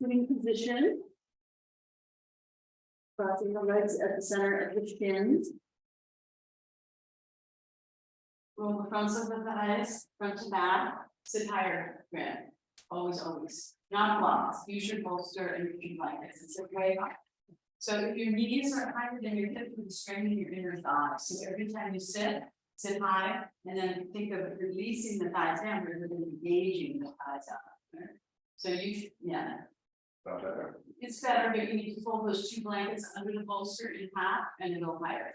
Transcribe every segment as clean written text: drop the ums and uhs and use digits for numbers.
Sitting position. Crossing the legs at the center of the shins. Roll the fronts of the thighs, front to back, sit higher, grin. Always, always. Not blocks. Use your bolster and your blankets. It's a way up. So if your knees are higher than your hips, you strengthen your inner thighs. So every time you sit high, and then think of releasing the thighs down rather than engaging the thighs up. Right? So yeah. It's better, but you need to fold those two blankets under the bolster in half and go higher.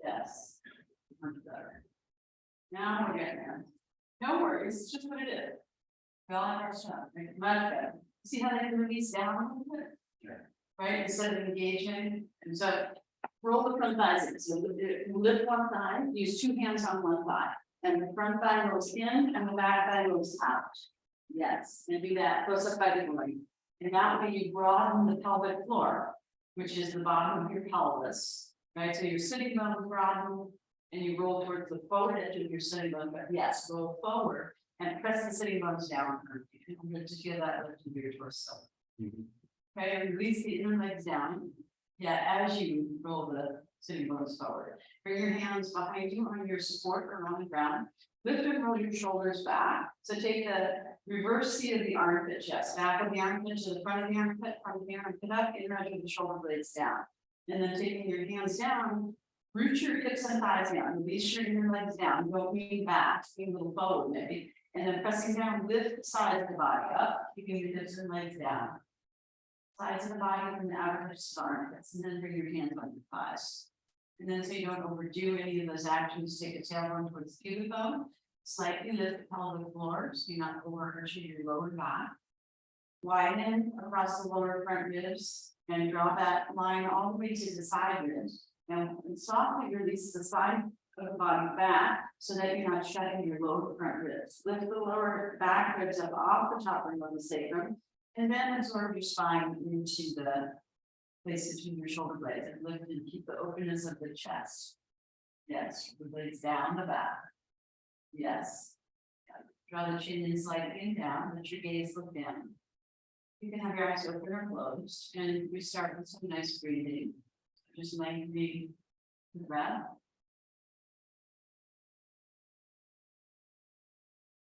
Yes. Much better. Now we're getting there. No worries, it's just what it is. Well, our stuff, much better. See how they release down a little bit? Sure. Right, instead of engaging, and so roll the front thighs in. So lift one thigh, use two hands on one thigh, and the front thigh goes in and the back thigh goes out. Yes, and do that close up by the body. And that way you broaden the pelvic floor, which is the bottom of your pelvis. Right, so your sitting bone broaden and you roll towards the forward edge of your sitting bone, but yes, roll forward and press the sitting bones down. I'm going to feel that lift in your torso. Okay, and release the inner legs down. Yeah, as you roll the sitting bones forward. Bring your hands behind you on your support or on the ground. Lift and roll your shoulders back. So take the reverse seat of the armpit chest, back of the armpit to the front of the armpit, front of the armpit up, inner edge of the shoulder blades down. And then taking your hands down, root your hips and thighs down, release your inner legs down, don't lean back, lean a little forward maybe. And then pressing down, lift the sides of the body up, keeping your hips and legs down. Sides of the body from the outer hips to the armpits, and then bring your hands on your thighs. And then so you don't overdo any of those actions, take a tailbone towards the pubic bone, slightly lift the pelvic floor, so you're not overarching your lower back. Widen across the lower front ribs, and draw that line all the way to the side ribs. And softly release the side of the body back so that you're not shutting your lower front ribs. Lift the lower back ribs up off the top rim of the sacrum, and then absorb your spine into the place between your shoulder blades and lift and keep the openness of the chest. Yes, the blades down the back. Yes. Draw the chin in slightly and down, let your gaze look down. You can have your eyes open or closed, and we start with some nice breathing. Just lengthening the breath.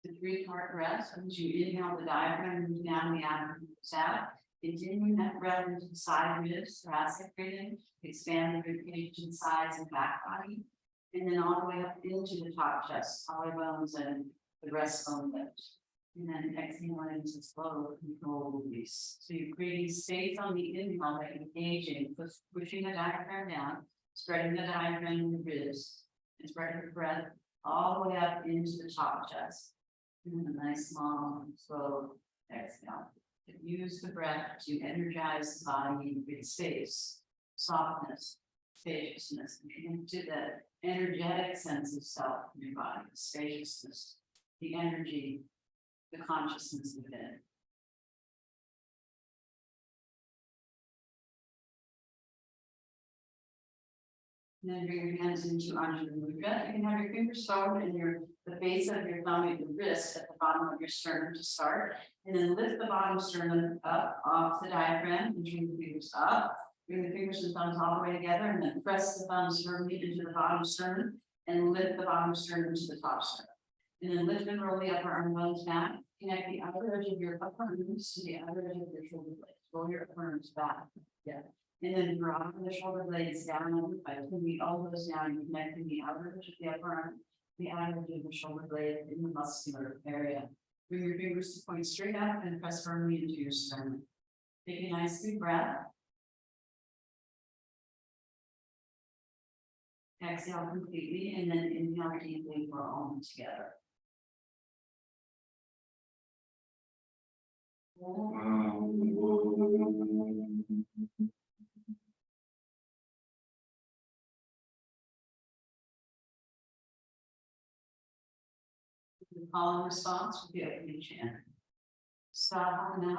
The 3-part breath. As you inhale, the diaphragm moves down, the abdomen moves out. Continuing that breath into the side ribs, thoracic breathing, expand the ribcage and sides and back body, and then all the way up into the top chest, collarbones and the breastbone lift. And then exhaling into slow controlled release. So you're creating space on the inhale by engaging, pushing the diaphragm down, spreading the diaphragm in the ribs, and spreading the breath all the way up into the top chest. And then a nice long, slow exhale. Use the breath to energize the body, create space, softness, spaciousness, and to the energetic sense of self in your body, the spaciousness, the energy, the consciousness within. And then bring your hands into Anjali Mudra. You can have your fingers forward and the base of your thumb and your wrist at the bottom of your sternum to start. And then lift the bottom sternum up off the diaphragm and bring the fingers up. Bring the fingers and thumbs all the way together, and then press the thumbs firmly into the bottom sternum and lift the bottom sternum to the top sternum. And then lift and roll the upper arm bones back. Connect the outer edge of your upper arms to the outer edge of your shoulder blades. Roll your upper arms back. Yeah. And then draw the shoulder blades down by pulling the elbows down and connecting the outer edge of the upper arm, the outer edge of the shoulder blade in the muscular area. Bring your fingers to point straight up and press firmly into your sternum. Take a nice deep breath. Exhale completely, and then inhale deeply for all together. The following response will be opening chant. Sahana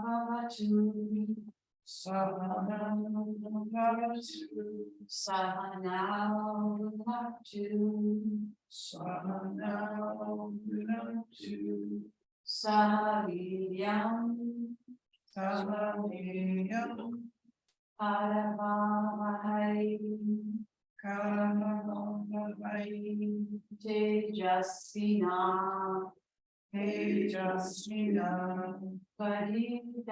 Bhavatu Sahana Saviryam Paravahai Tejasvina Paditamastu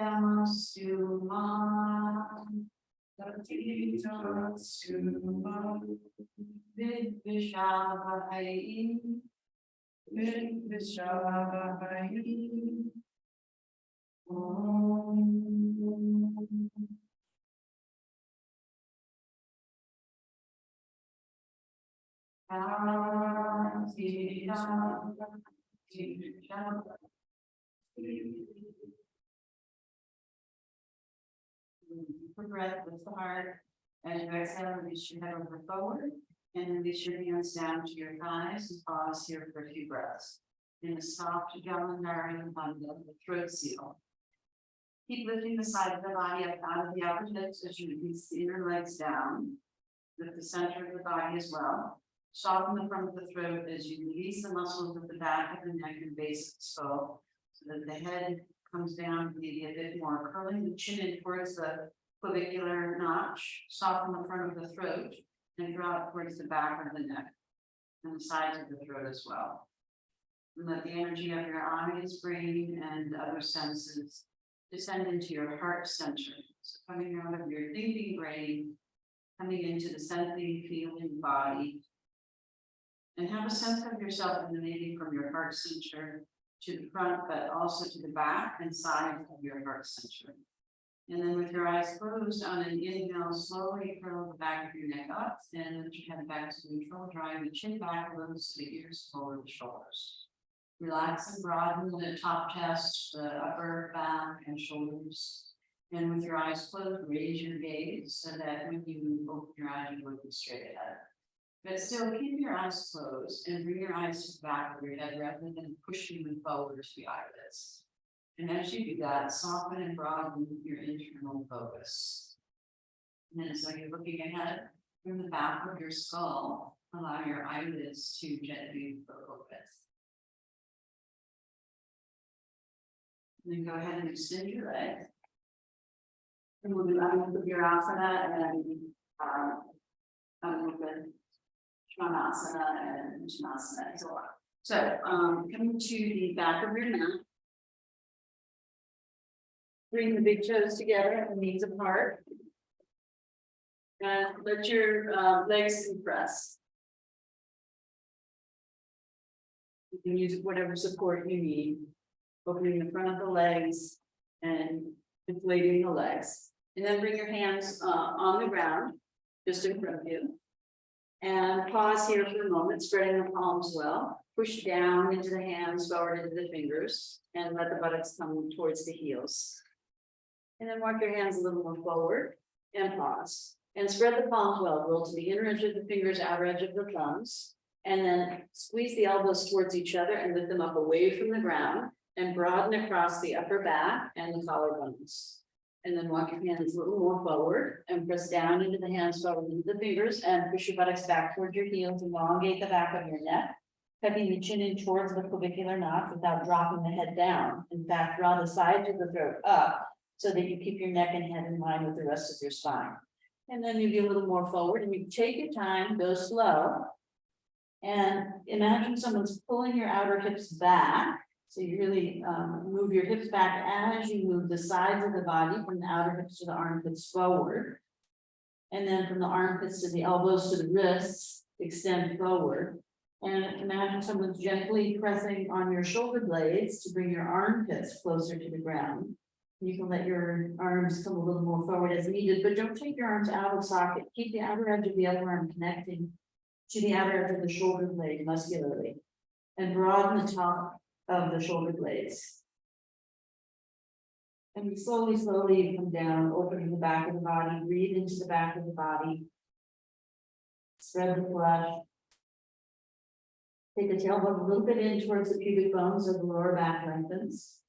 Vidvishavahai Om. Deep breath with the heart. As you exhale, release your head over forward and release your hands down to your thighs and pause here for a few breaths. In a soft Jalandhara Bandha, the throat seal. Keep lifting the side of the body up out of the outer hips as you release the inner legs down. Lift the center of the body as well. Soften the front of the throat as you release the muscles at the back of the neck and base of the skull, so that the head comes down maybe a bit more, curling the chin in towards the clavicular notch. Soften the front of the throat and draw it towards the back of the neck and the sides of the throat as well. And let the energy of your eyes, brain, and other senses descend into your heart center. So coming out of your thinking brain, coming into the sensing, feeling body. And have a sense of yourself emanating from your heart center to the front, but also to the back and sides of your heart center. And then with your eyes closed, on an inhale, slowly curl the back of your neck up and lift your head back to neutral, drawing the chin back a little so the ears forward the shoulders. Relax and broaden the top chest, the upper back and shoulders. And with your eyes closed, raise your gaze so that when you open your eyes, you're looking straight ahead. But still keep your eyes closed and bring your eyes to the back of your head rather than pushing them forward to the eyelids. And as you do that, soften and broaden your internal focus. And then as you're looking ahead from the back of your skull, allow your eyelids to gently open. And then go ahead and extend your legs. And we'll do Virasana and Svanasana and Uttanasana as well. So coming to the back of your mat. Bring the big toes together and the knees apart. And let your legs compress. You can use whatever support you need. Opening the front of the legs and inflating the legs. And then bring your hands on the ground, just in front of you. And pause here for a moment, spreading the palms well. Push down into the hands, forward into the fingers, and let the buttocks come towards the heels. And then walk your hands a little more forward and pause. And spread the palms well. Roll to the inner edge of the fingers, outer edge of the thumbs. And then squeeze the elbows towards each other and lift them up away from the ground. And broaden across the upper back and the collarbones. And then walk your hands a little more forward and press down into the hands, forward into the fingers, and push your buttocks back towards your heels. Elongate the back of your neck, tucking the chin in towards the clavicular knot without dropping the head down. In fact, draw the sides of the throat up so that you keep your neck and head in line with the rest of your spine. And then maybe a little more forward, and you take your time, go slow. And imagine someone's pulling your outer hips back. So you really move your hips back as you move the sides of the body from the outer hips to the armpits forward. And then from the armpits to the elbows to the wrists, extend forward. And imagine someone's gently pressing on your shoulder blades to bring your armpits closer to the ground. You can let your arms come a little more forward as needed, but don't take your arms out of socket. Keep the outer edge of the other arm connecting to the outer edge of the shoulder blade muscularly. And broaden the top of the shoulder blades. And you slowly come down, opening the back of the body, breathe into the back of the body. Spread the flesh. Take the tailbone a little bit in towards the pubic bones, so the lower back lengthens.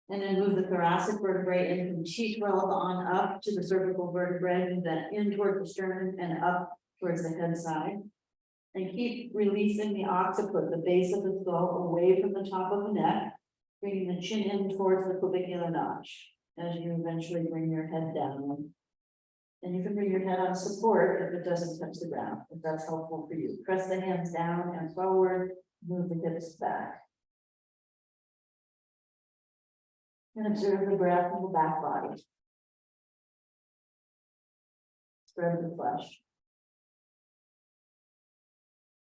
And then move the thoracic vertebrae in from the cheek roll on up to the cervical vertebrae, and then in toward the sternum and up towards the head side. And keep releasing the occiput, the base of the skull, away from the top of the neck, bringing the chin in towards the clavicular notch as you eventually bring your head down. And you can bring your head on support if it doesn't touch the ground, if that's helpful for you. Press the hands down and forward, move the hips back. And observe the breath in the back body. Spread the flesh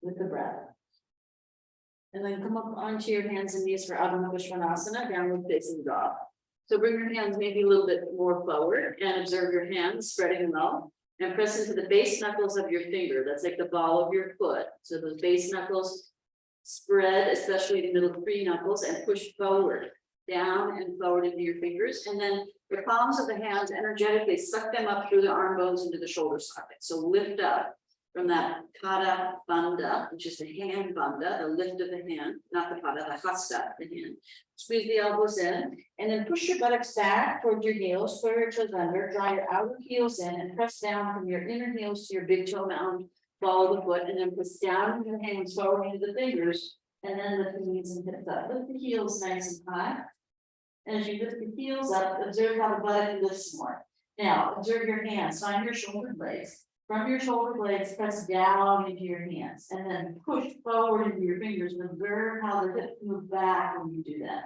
with the breath. And then come up onto your hands and knees for Adho Mukha, downward facing dog. So bring your hands maybe a little bit more forward and observe your hands spreading them out. And press into the base knuckles of your finger. That's like the ball of your foot. So those base knuckles spread, especially the middle three knuckles, and push forward, down and forward into your fingers. And then the palms of the hands energetically suck them up through the arm bones into the shoulder socket. So lift up from that Pada Bandha, which is the hand bandha, the lift of the hand, not the Pada, the Hasta, the hand. Squeeze the elbows in, and then push your buttocks back towards your heels, square your toes under, draw your outer heels in, and press down from your inner heels to your big toe mound, follow the foot, and then press down with your hands forward into the fingers, and then lift the knees and hips up. Lift the heels nice and high. And as you lift the heels up, observe how the buttock lifts more. Now, observe your hands, find your shoulder blades. From your shoulder blades, press down into your hands, and then push forward into your fingers, and observe how the hips move back when you do that.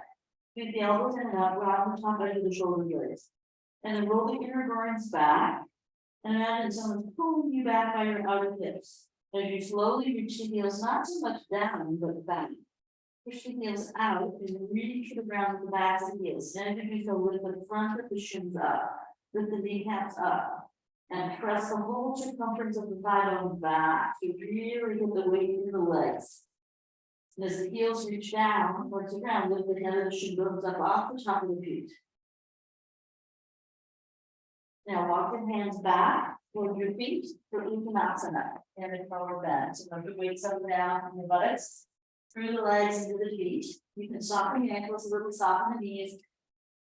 Get the elbows in and up, round the top edge of the shoulder blades. And then roll the inner groins back, and imagine someone's pulling you back by your outer hips. As you slowly reach the heels, not so much down, but back. Push the heels out, and then reach to the ground with the backs of the heels. Then you go with the front of the shins up, with the kneecaps up. And press the whole circumference of the thigh bone back to really get the weight in the legs. And as the heels reach down towards the ground, lift the head of the shin bones up off the top of the feet. Now walk your hands back toward your feet for Uttanasana and a forward bend. So move the weights up and down from your buttocks, through the legs into the feet. You can soften the ankles a little, soften the knees,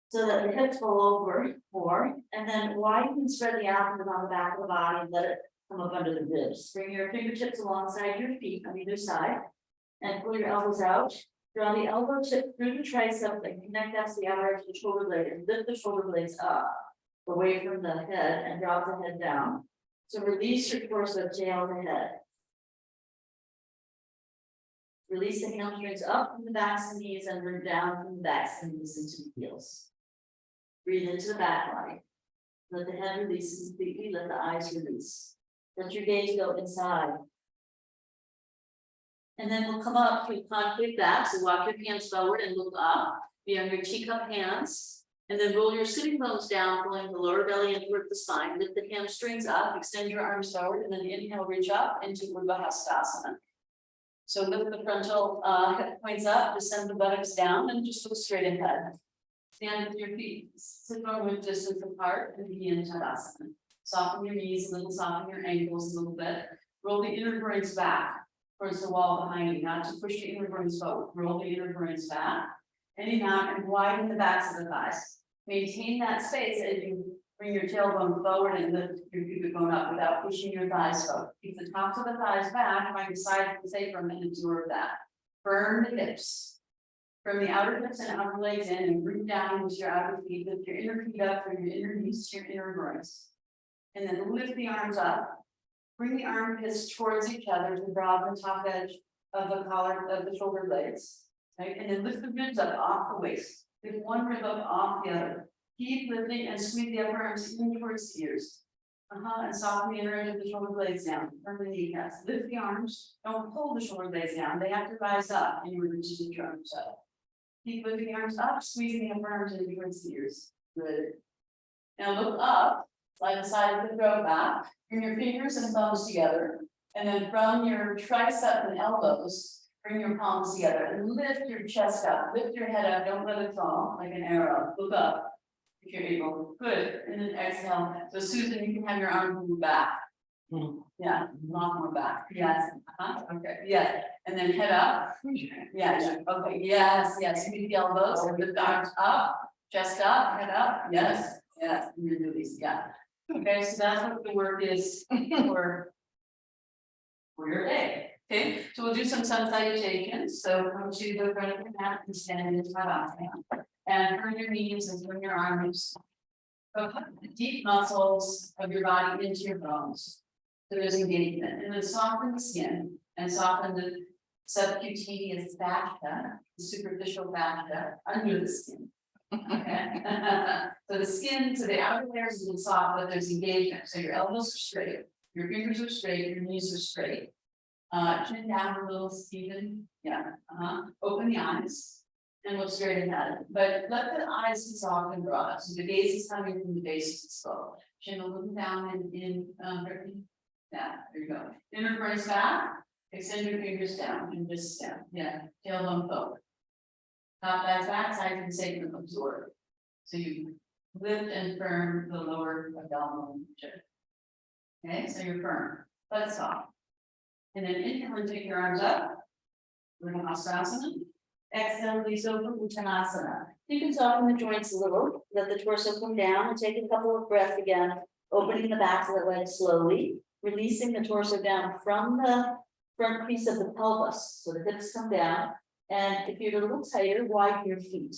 so that the hips roll over more, and then widen and spread the abdomen on the back of the body and let it come up under the ribs. Bring your fingertips alongside your feet on either side, and pull your elbows out. Draw the elbow tip through the tricep and connect that to the outer edge of the shoulder blade, and lift the shoulder blades up, away from the head, and drop the head down. So release your torso, tail to head. Release the hamstrings up from the backs and knees, and bring down from the backs and knees into the heels. Breathe into the back body. Let the head release completely, let the eyes release. Let your gaze go inside. And then we'll come up to concave back. So walk your hands forward and look up. Be on your teacup hands. And then roll your sitting bones down, pulling the lower belly in toward the spine. Lift the hamstrings up, extend your arms forward, and then inhale, reach up into Urdhva Hastasana. So lift the frontal hip points up, descend the buttocks down, and just look straight ahead. Stand with your feet similar distance apart and begin Tadasana. Soften your knees a little, soften your ankles a little bit. Roll the inner groins back towards the wall behind you, not to push the inner groins forward. Roll the inner groins back. And out and widen the backs of the thighs. Maintain that space as you bring your tailbone forward and lift your pubic bone up without pushing your thighs forward. Keep the tops of the thighs back, find the sides of the sacrum and absorb that. Firm the hips. From the outer hips and outer legs in, and root down into your outer feet. Lift your inner feet up from your inner knees to your inner groins. And then lift the arms up. Bring the armpits towards each other to broaden the top edge of the collar of the shoulder blades. Right? And then lift the ribs up off the waist. Lift one rib up off the other. Keep lifting and squeeze the upper arms in towards the ears. And soften the inner edge of the shoulder blades down. Firm the kneecaps. Lift the arms. Don't pull the shoulder blades down. They have to rise up in order to lift your arms up. Keep lifting the arms up, squeezing the upper arms in towards the ears. Good. Now look up, slide the side of the throat back. Bring your fingers and thumbs together. And then from your tricep and elbows, bring your palms together and lift your chest up. Lift your head up. Don't let it fall like an arrow. Look up if you're able. Good. And then exhale. So Susan, you can have your arm move back. Yeah, a lot more back. Yes. Okay. Yes. And then head up. Yes. Okay. Yes. Yes. Squeeze the elbows and lift the arms up. Chest up, head up, yes, yes, and then release, yeah. Okay, so that's what the work is for your day. Okay, so we'll do some sun salutations. So come to the front of your mat and stand into Tadasana. And turn your knees and turn your arms. Put the deep muscles of your body into your bones. So there's engagement. And then soften the skin and soften the subcutaneous fascia, the superficial fascia under the skin. Okay. So the skin, so the outer layers is soft, but there's engagement. So your elbows are straight, your fingers are straight, your knees are straight. Chin down a little, Stephen. Yeah. Open the eyes and look straight ahead. But let the eyes be soft and broad. So the gaze is coming from the base of the skull. Chin a little down in yeah, there you go. Inner brace back. Extend your fingers down and just step. Yeah. Tailbone forward. Top back side and sacrum absorb. So you lift and firm the lower abdominal region. Okay, so you're firm. Let's stop. And then inhale and take your arms up. We're in Hastasana. Exhale, release over Uttanasana. You can soften the joints a little, let the torso come down and take a couple of breaths again, opening the backs of the legs slowly, releasing the torso down from the front piece of the pelvis. So the hips come down. And if you're a little tighter, widen your feet.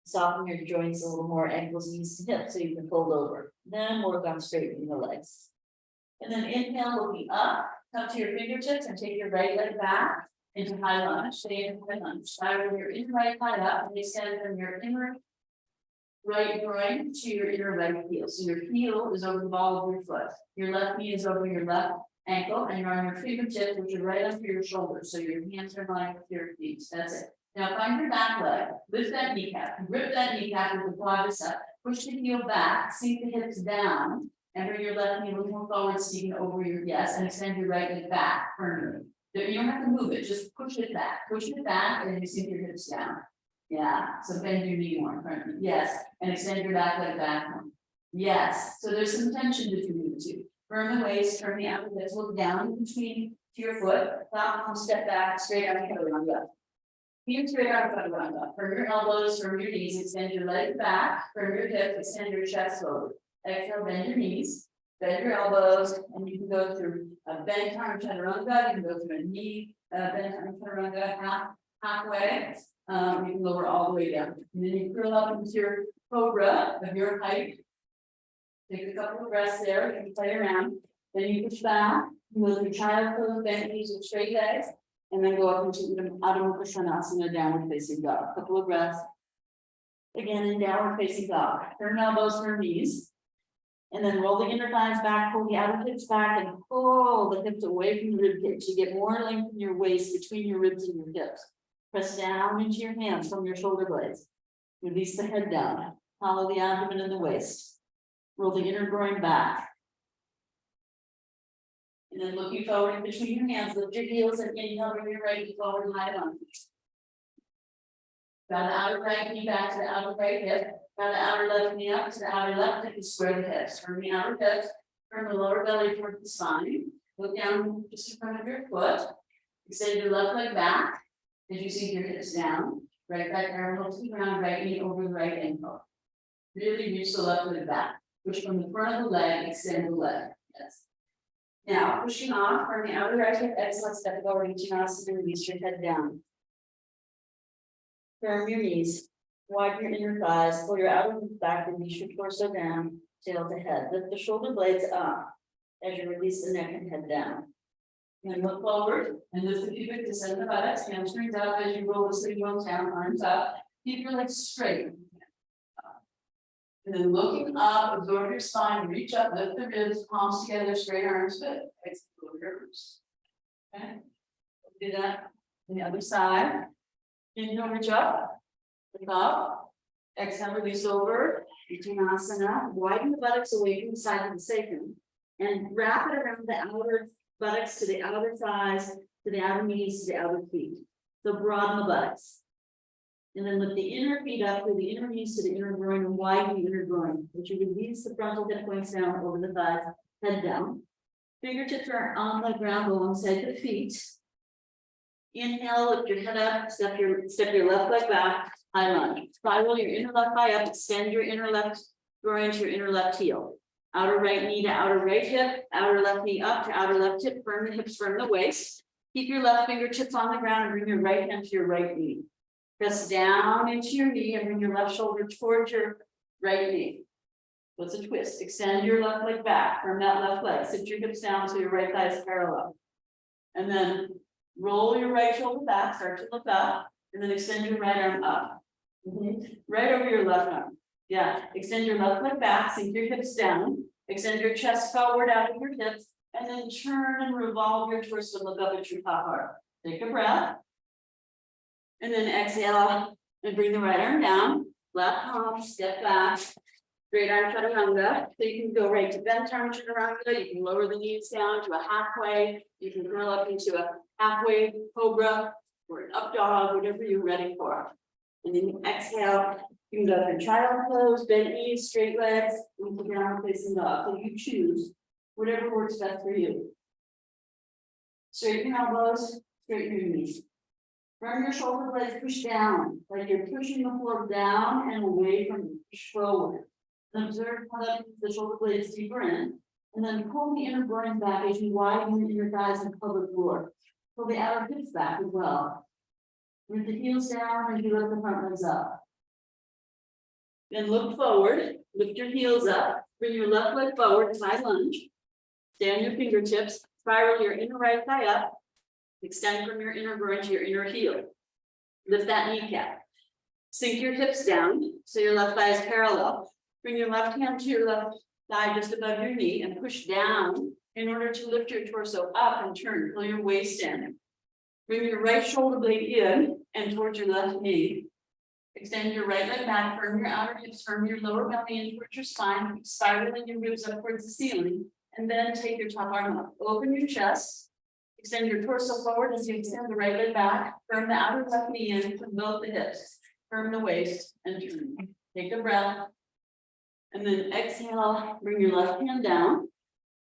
Soften your joints a little more, ankles, knees, and hips, so you can fold over. Then work on straightening the legs. And then inhale, looking up, come to your fingertips and take your right leg back into high lunge. Stay in high lunge. Start with your inner right thigh up and extend from your inner right groin to your inner right heel. So your heel is over the ball of your foot. Your left knee is over your left ankle, and you're on your fingertips, which are right under your shoulders. So your hands are in line with your feet. That's it. Now find your back leg, lift that kneecap, grip that kneecap with the quadricep, push the heel back, sink the hips down, and bring your left knee a little more forward, Stephen, over your yes, and extend your right leg back firmly. You don't have to move it, just push it back, and then you sink your hips down. Yeah, so bend your knee more firmly. Yes, and extend your back leg back more. Yes, so there's some tension between the two. Firm the waist, turn the outer hips, look down between to your foot, step back, straight out of chaturanga. Feet straight out of chaturanga. Firm your elbows, firm your knees, extend your legs back, firm your hips, extend your chest forward. Exhale, bend your knees, bend your elbows, and you can go through a bend arm chaturanga, you can go through a knee, bend arm chaturanga halfway. You can lower all the way down. And then you curl up into your cobra of your height. Take a couple of breaths there, you can play around. Then you push back, you go through child pose, bent knees with straight legs, and then go up into Adho Mukha Svanasana, downward facing dog. A couple of breaths. Again, in downward facing dog. Turn elbows, turn knees. And then roll the inner thighs back, pull the outer hips back, and pull the hips away from the rib cage. You get more length in your waist between your ribs and your hips. Press down into your hands from your shoulder blades. Release the head down. Follow the abdomen and the waist. Roll the inner groin back. And then looking forward in between your hands, lift your heels and inhale, bring your right knee forward, high lunge. Bow the outer right knee back to the outer right hip. Bow the outer left knee up to the outer left hip and square the hips. From the outer hips, from the lower belly toward the spine. Look down just in front of your foot. Extend your left leg back as you sink your hips down. Right back parallel to the ground, right knee over the right ankle. Really reach the left leg back. Push from the front of the leg, extend the leg. Yes. Now, pushing off from the outer right hip, exhale, step forward into Uttanasana, release your head down. Firm your knees, widen your inner thighs, pull your outer hip back, release your torso down, tail to head. Lift the shoulder blades up as you release the neck and head down. And look forward and lift the pubic, descend the buttocks, hamstrings up as you roll the sitting bones down, arms up. Keep your legs straight. And then looking up, absorb your spine, reach up, lift the ribs, palms together, straight arms fit. Exhale your ribs. Okay. Do that on the other side. Inhale, reach up, look up. Exhale, release over. Uttanasana. Widen the buttocks away from the side of the sacrum. And wrap it around the outer buttocks to the outer thighs, to the outer knees, to the outer feet. So broaden the buttocks. And then lift the inner feet up through the inner knees to the inner groin and widen the inner groin, which you release the frontal hip points down over the thighs, head down. Fingertips are on the ground alongside the feet. Inhale, lift your head up, step your left leg back, high lunge. Spiral your inner left thigh up, extend your inner left groin to your inner left heel. Outer right knee to outer right hip, outer left knee up to outer left hip, firm the hips, firm the waist. Keep your left fingertips on the ground and bring your right hand to your right knee. Press down into your knee and bring your left shoulder towards your right knee. What's a twist? Extend your left leg back, firm that left leg, sit your hips down so your right thigh is parallel. And then roll your right shoulder back, start to look up, and then extend your right arm up. Right over your left arm. Yeah, extend your left leg back, sink your hips down, extend your chest forward out of your hips, and then turn and revolve your torso, look up at your top arm. Take a breath. And then exhale and bring the right arm down, left palm, step back, straight arm chaturanga. So you can go right to bent arm chaturanga, you can lower the knees down to a halfway, you can curl up into a halfway cobra or an up dog, whatever you're ready for. And then you exhale, you can go for child pose, bent knees, straight legs, into down facing dog. So you choose whatever works best for you. Straighten your elbows, straighten your knees. Firm your shoulder blades, push down, like you're pushing the floor down and away from you, push forward. And observe how that puts the shoulder blades deeper in. And then pull the inner groin back as you widen your thighs and pull the floor. Pull the outer hips back as well. Root the heels down and you lift the front legs up. Then look forward, lift your heels up, bring your left leg forward, side lunge. Stay on your fingertips, spiral your inner right thigh up. Extend from your inner groin to your inner heel. Lift that kneecap. Sink your hips down so your left thigh is parallel. Bring your left hand to your left thigh just above your knee and push down in order to lift your torso up and turn. Pull your waist in. Bring your right shoulder blade in and towards your left knee. Extend your right leg back, firm your outer hips, firm your lower belly in towards your spine, spiraling your ribs up towards the ceiling, and then take your top arm up. Open your chest. Extend your torso forward as you extend the right leg back. Firm the outer left knee in from both the hips. Firm the waist and turn. Take a breath. And then exhale, bring your left hand down.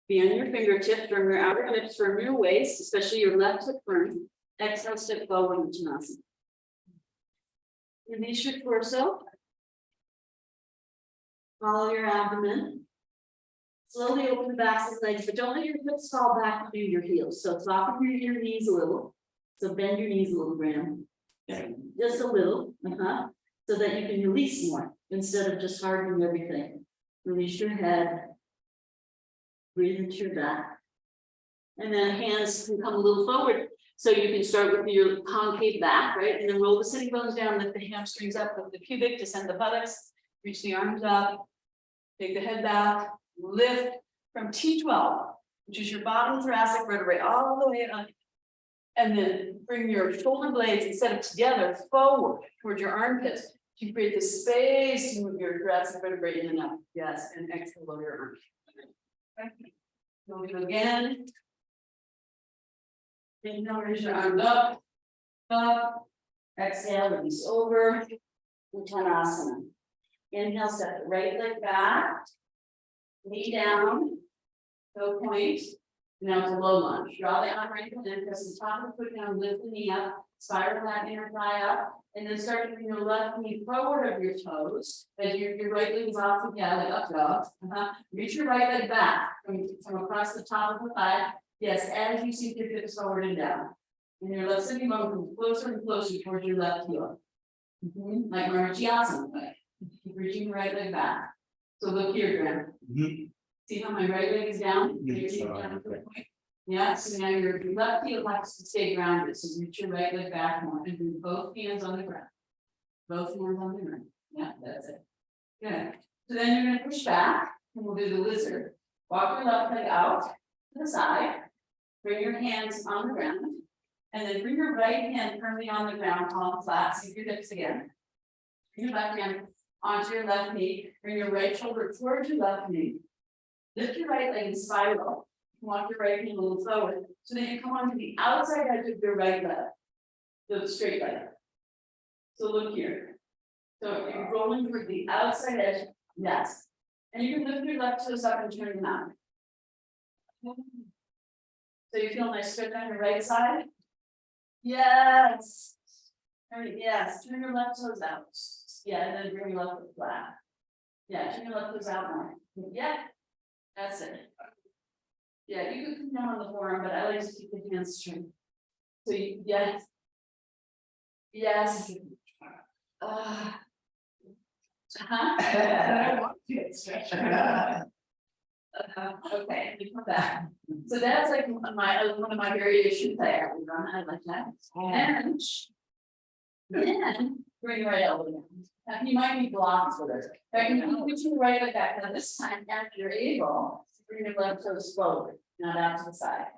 Be on your fingertips, firm your outer hips, firm your waist, especially your left hip firm. Exhale, step forward into Uttanasana. Release your torso. Follow your abdomen. Slowly open the backs of the legs, but don't let your hips fall back between your heels. So soften your knees a little. So bend your knees a little, Graham. Just a little, so that you can release more instead of just hardening everything. Release your head. Breathe into your back. And then hands can come a little forward. So you can start with your concave back, right? And then roll the sitting bones down, lift the hamstrings up, lift the pubic, descend the buttocks, reach the arms up, take the head back. Lift from T12, which is your bottom thoracic vertebrae, all the way up. And then bring your shoulder blades instead of together forward towards your armpits to create the space to move your thoracic vertebrae in and out. Yes, and exhale lower your arms. Okay. We'll do again. Inhale, raise your arms up, up. Exhale, release over. Uttanasana. Inhale, step the right leg back. Knee down, toe point, now to low lunge. Draw the arm ankle in, press the top of the foot down, lift the knee up, spiral that inner thigh up, and then start to bring your left knee forward of your toes, as your right leg is off together, up dog. Reach your right leg back from across the top of the thigh. Yes, as you sink your hips forward and down. And your left sitting bone comes closer and closer towards your left heel. Like Marchiasana, keep reaching your right leg back. So look here, Graham. See how my right leg is down? Yeah, so now your left heel has to stay grounded. So reach your right leg back more and bring both hands on the ground. Both hands on the ground. Yeah, that's it. Good. So then you're gonna push back and we'll do the lizard. Walk your left leg out to the side. Bring your hands on the ground. And then bring your right hand firmly on the ground, palm flat, sink your hips again. Bring your left hand onto your left knee, bring your right shoulder towards your left knee. Lift your right leg and spiral. Walk your right hand a little forward. So then you come onto the outside edge of your right leg. The straight leg. So look here. So you're rolling toward the outside edge. Yes. And you can lift your left toes up and turn them out. So you feel a nice stretch on your right side. Yes. Yes, turn your left toes out. Yeah, and then bring your left foot flat. Yeah, turn your left toes out more. Yeah. That's it. Yeah, you can come down on the forearm, but I like to keep the hands straight. So you, yes. Yes. Uh-huh. I want to get stretched. Okay, let me come back. So that's like one of my variations there. I like that. And then bring your right elbow down. Now you might be blocked with it. But you can put your right leg back. Now this time, after you're able, bring your left toe forward, not out to the side.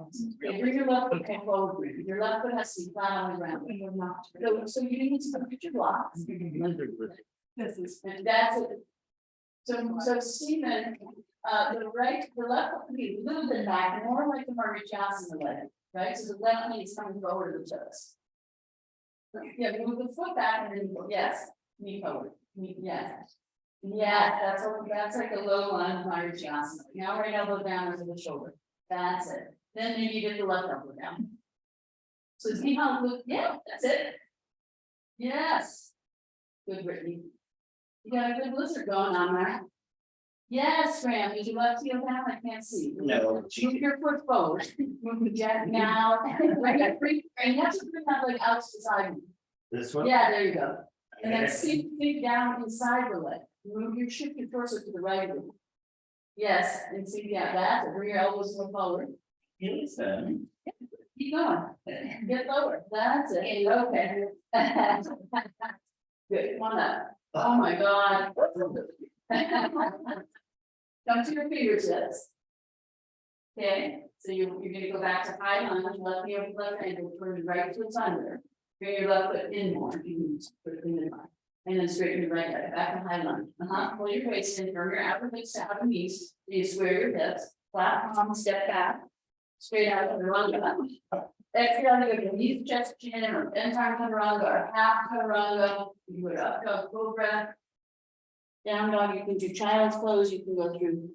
Okay, bring your left foot forward. Your left foot has to be flat on the ground. So you need to put your blocks. This is, and that's it. So Stephen, the left foot can be a little bit back, more like the Margaritas leg, right? So the left knee is coming forward to the toes. Yeah, move the foot back and then, yes, knee forward, yes. Yeah, that's like a low lunge Margaritas. Now right elbow down over the shoulder. That's it. Then maybe get the left elbow down. So see how, yeah, that's it. Yes. Good, Brittany. You got a good blizzard going on there. Yes, Graham, did you left heel down? I can't see. No. Move your foot forward. Move the jet now. Right, and you have to bring that leg out to the side. This one? Yeah, there you go. And then sink down inside the leg. Move your shift your torso to the right. Yes, and see, yeah, that's it. Bring your elbows more forward. Yes, Keep going. Get lower. That's it. Okay. Good. Come on up. Oh my God. Come to your fingertips. Okay, so you're gonna go back to high lunge, left knee over left ankle, turn your right foot under. Bring your left foot in more, you need to put it in the line. And then straighten your right leg, back to high lunge. Pull your waist in, turn your outer hips to outer knees. You square your hips, flat palm, step back. Straight out of the chaturanga. Exhale, you go to knees, chest, chin, or 10 times chaturanga, or half chaturanga. You would up dog, full breath. Down dog, you can do child's pose, you can go through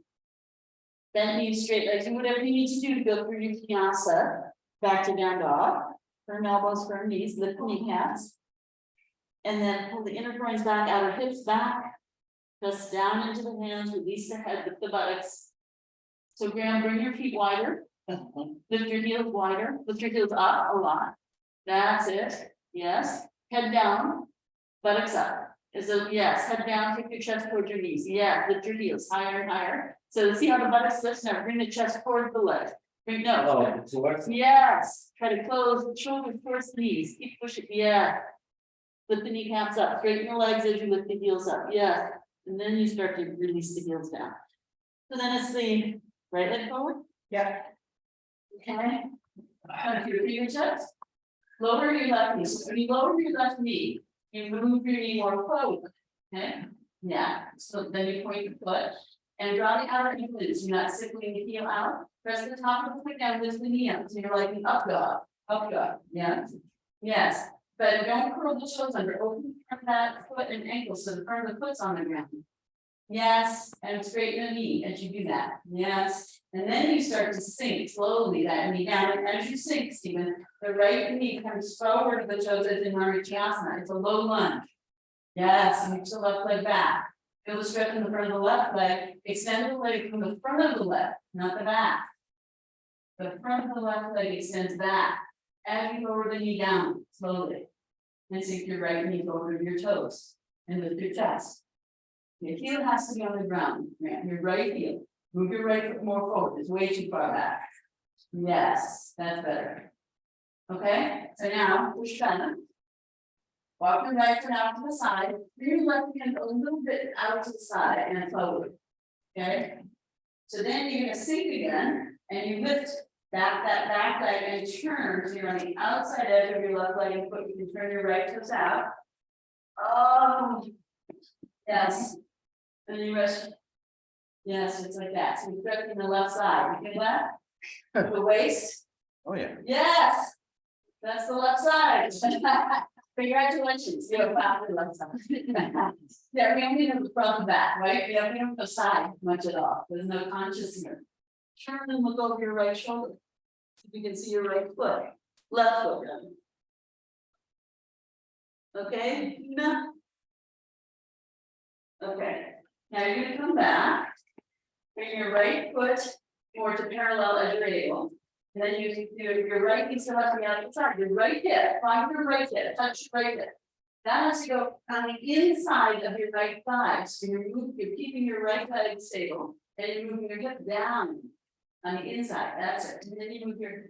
bent knees, straight legs, and whatever you need to do to go through your vinyasa. Back to down dog, firm elbows, firm knees, lift the kneecaps. And then pull the inner groins back, outer hips back. Press down into the hands, release the head, lift the buttocks. So Graham, bring your feet wider. Lift your heels wider, lift your heels up a lot. That's it, yes. Head down, buttocks up. So yes, head down, take your chest towards your knees. Yeah, lift your heels higher and higher. So see how the buttocks lift now, bring the chest towards the legs. Bring no. Yes, try to close the shoulders towards the knees. Keep pushing, yeah. Lift the kneecaps up, straighten your legs as you lift the heels up, yeah. And then you start to release the heels down. So then it's the right leg forward. Yeah. Okay. Come to your fingertips. Lower your left knee. So when you lower your left knee, you move your knee more forward. Okay. Yeah. So then you point your foot and draw the outer glutes. You're not sickling the heel out. Press the top of the foot down, lift the knee up. So you're like an up dog. Up dog. Yeah. Yes. But don't curl the toes under. Open from that foot and ankle so the front of the foot's on the ground. Yes, and straighten the knee as you do that. Yes, and then you start to sink slowly that knee down. And as you sink, Stephen, the right knee comes forward to the toes as in Margaritas. It's a low lunge. Yes, and reach the left leg back. Feel the stretch in the front of the left leg. Extend the leg from the front of the left, not the back. The front of the left leg extends back as you lower the knee down slowly. And sink your right knee over your toes and lift your chest. Your heel has to be on the ground, right? Your right heel. Move your right foot more forward. It's way too far back. Yes, that's better. Okay, so now push down. Walk your right foot out to the side. Bring your left hand a little bit out to the side and forward. Okay. So then you're gonna sink again and you lift that back leg and turn. So you're on the outside edge of your left leg and foot. You can turn your right toes out. Oh, yes. And you rest. Yes, it's like that. So you're stretching the left side. You feel that? The waist. Oh, yeah. Yes. That's the left side. Congratulations. You have found the left side. Yeah, we only have the front and back, right? We don't have the side much at all. There's no conscious here. Turn and look over your right shoulder. So you can see your right foot. Left foot. Okay. No. Okay, now you're gonna come back. Bring your right foot more to parallel as you're able. And then you do your right knee still has to be on the side, your right hip, find your right hip, touch your right hip. That has to go on the inside of your right thigh, so you're keeping your right leg stable, and you're moving your hip down on the inside, that's it, and then you move your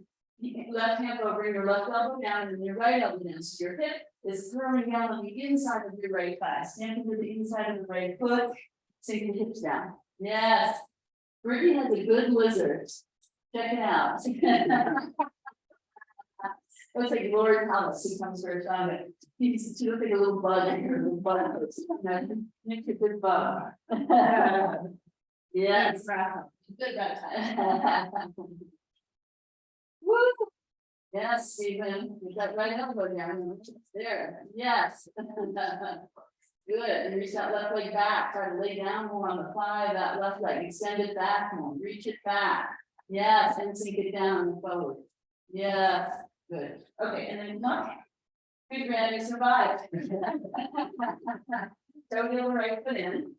left hand over, your left elbow down, and your right elbow down, so your hip is curling down on the inside of your right thigh, standing to the inside of the right foot, sink your hips down, yes. Brittany has a good lizard, check it out. Looks like Lord Thomas, he comes for a time, but she looks like a little bug, and her little bug, it's a good bug. Yes. Good that time. Woo! Yes, Stephen, with that right elbow down, there, yes. Good, and reach that left leg back, try to lay down more on the thigh, that left leg, extend it back more, reach it back. Yes, and sink it down and forward. Yes, good, okay, and then knock. Good, Brad, you survived. So we'll right foot in.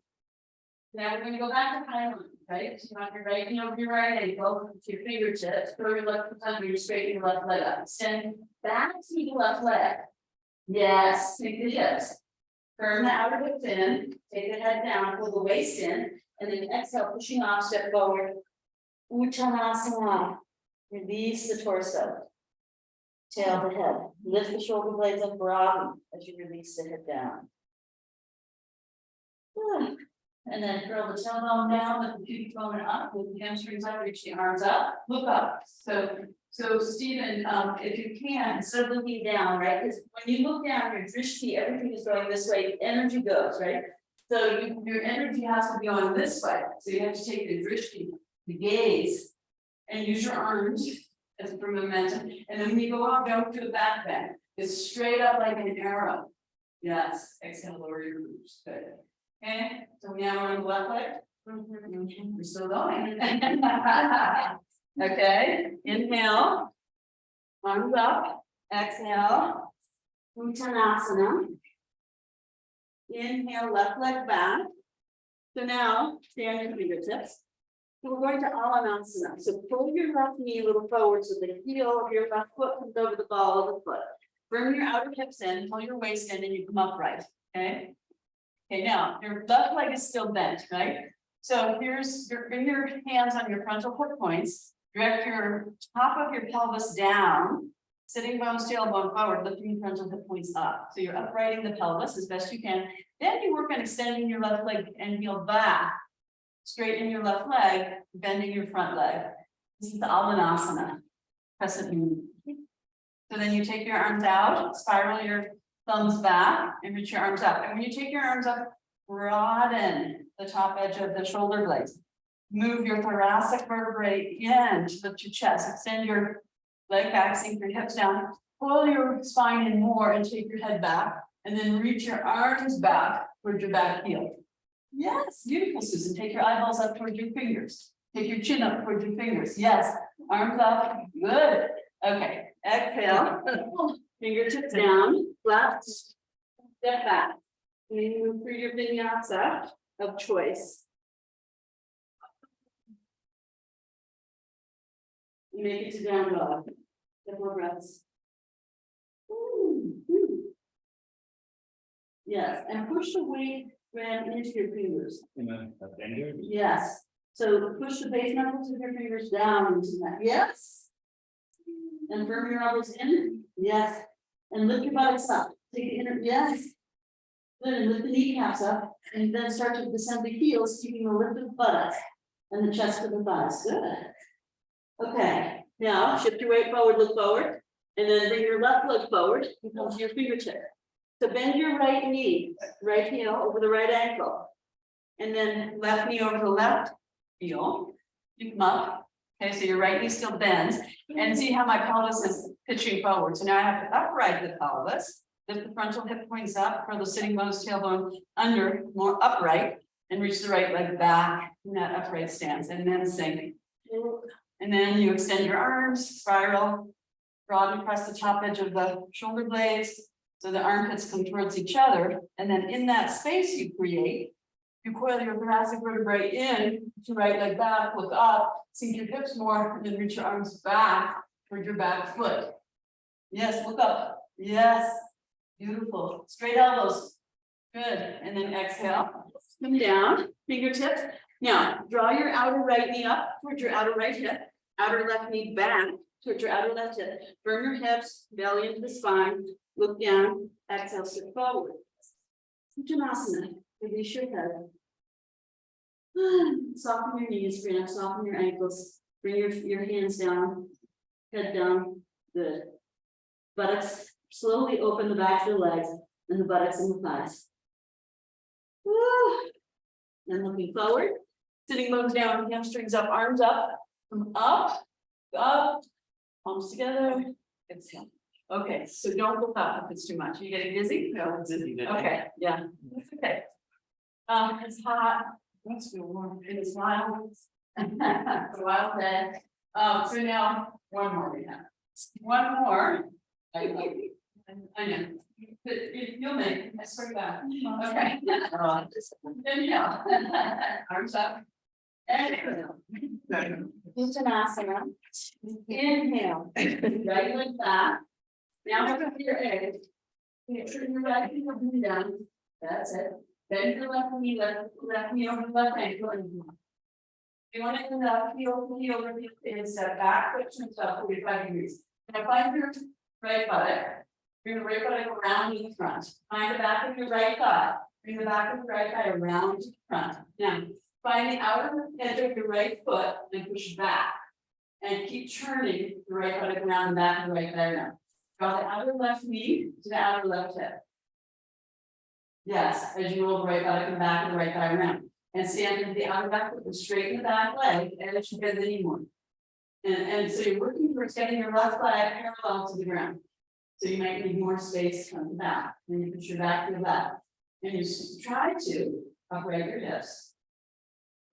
Now we're gonna go back to Highland, right? So you want your right knee over your right ankle, to your fingertips, throw your left foot under, you straighten your left leg up, extend back to the left leg. Yes, sink the hips. Firm the outer hips in, take the head down, pull the waist in, and then exhale, pushing off, step forward. Uttanasana. Release the torso. Tail the head. Lift the shoulder blades up, broaden as you release the head down. And then curl the tailbone down, lift the pubic bone up, lift the hamstrings up, reach the arms up, look up. So Stephen, if you can, instead of looking down, right? Because when you look down, your drishti, everything is going this way, energy goes, right? So your energy has to be on this way. So you have to take the drishti, the gaze, and use your arms as for momentum. And then when you go up, don't do a back bend. It's straight up like an arrow. Yes, exhale, lower your glutes. Good. Okay, so now we're on the left leg. We're still going. Okay, inhale, arms up, exhale, Uttanasana. Inhale, left leg back. So now, stand your fingertips. So we're going to Alanasana. So pull your left knee a little forward so the heel of your left foot comes over the ball of the foot. Bring your outer hips in, pull your waist in, and you come upright, okay? Okay, now, your left leg is still bent, right? So bring your hands on your frontal hip points, direct your top of your pelvis down, sitting bones, tailbone forward, lifting your frontal hip points up. So you're uprighting the pelvis as best you can. Then you work on extending your left leg and heel back, straightening your left leg, bending your front leg. This is the Alanasana, crescent moon. So then you take your arms out, spiral your thumbs back, and reach your arms up. And when you take your arms up, broaden the top edge of the shoulder blades. Move your thoracic vertebrae in to lift your chest. Extend your leg back, sink your hips down, pull your spine in more and take your head back, and then reach your arms back towards your back heel. Yes, beautiful, Susan. Take your eyeballs up towards your fingers. Take your chin up towards your fingers. Yes, arms up. Good. Okay, exhale. Fingertips down, left, step back. And then you move through your vinyasa of choice. You make it to down dog. Couple of breaths. Yes, and push the weight ram into your fingers. Yes. So push the base knuckles of your fingers down into that. Yes. And firm your elbows in. Yes. And lift your buttocks up. Take the inner, yes. Good, and lift the kneecaps up, and then start to descend the heels, keeping the lift of the buttocks and the chest of the thighs. Good. Okay, now shift your weight forward, look forward, and then bring your left leg forward and come to your fingertip. So bend your right knee, right heel over the right ankle, and then left knee over the left heel. You come up. Okay, so your right knee still bends, and see how my pelvis is pitching forward. So now I have to upright the pelvis, lift the frontal hip points up, curl the sitting bones, tailbone under, more upright, and reach the right leg back in that upright stance, and then sink. And then you extend your arms, spiral, broaden, press the top edge of the shoulder blades, So the armpits come towards each other, and then in that space you create, you coil your thoracic vertebrae in to right leg back, look up, sink your hips more, and then reach your arms back toward your back foot. Yes, look up. Yes, beautiful. Straight elbows. Good. And then exhale. Come down, fingertips. Now draw your outer right knee up towards your outer right hip, outer left knee back towards your outer left hip. Burn your hips, belly into the spine. Look down, exhale, sit forward. Uttanasana, release your head. Soften your knees, bring up, soften your ankles, bring your hands down, head down, good. Buttocks, slowly open the backs of the legs and the buttocks and the thighs. Woo. And looking forward, sitting bones down, hamstrings up, arms up, come up, palms together, exhale. Okay, so don't look up if it's too much. Are you getting dizzy? No, it's dizzy today. Okay, yeah, it's okay. It's hot, let's feel warm, it is wild. It's a wild day. So now, one more we have. One more. I know. You'll make it, I swear to God. Okay. Inhale. Arms up. Exhale. Uttanasana. Inhale. Right leg back. Now look up your egg. Turn your right knee up and down. That's it. Bend your left knee over the left ankle. You want to end up heel over the instead back, push yourself 45 degrees. Now find your right buttock. Bring the right buttock around to the front. Find the back of your right thigh. Bring the back of your right thigh around to the front. Now find the outer edge of your right foot and push back. And keep turning the right buttock around the back of the right thigh around. Draw the outer left knee to the outer left hip. Yes, as you roll the right buttock and back of the right thigh around. And stand into the outer back foot and straighten the back leg and it should bend the knee more. And so you're working towards getting your left leg parallel to the ground. So you might need more space from the back. And you push your back to the back. And you try to upright your hips.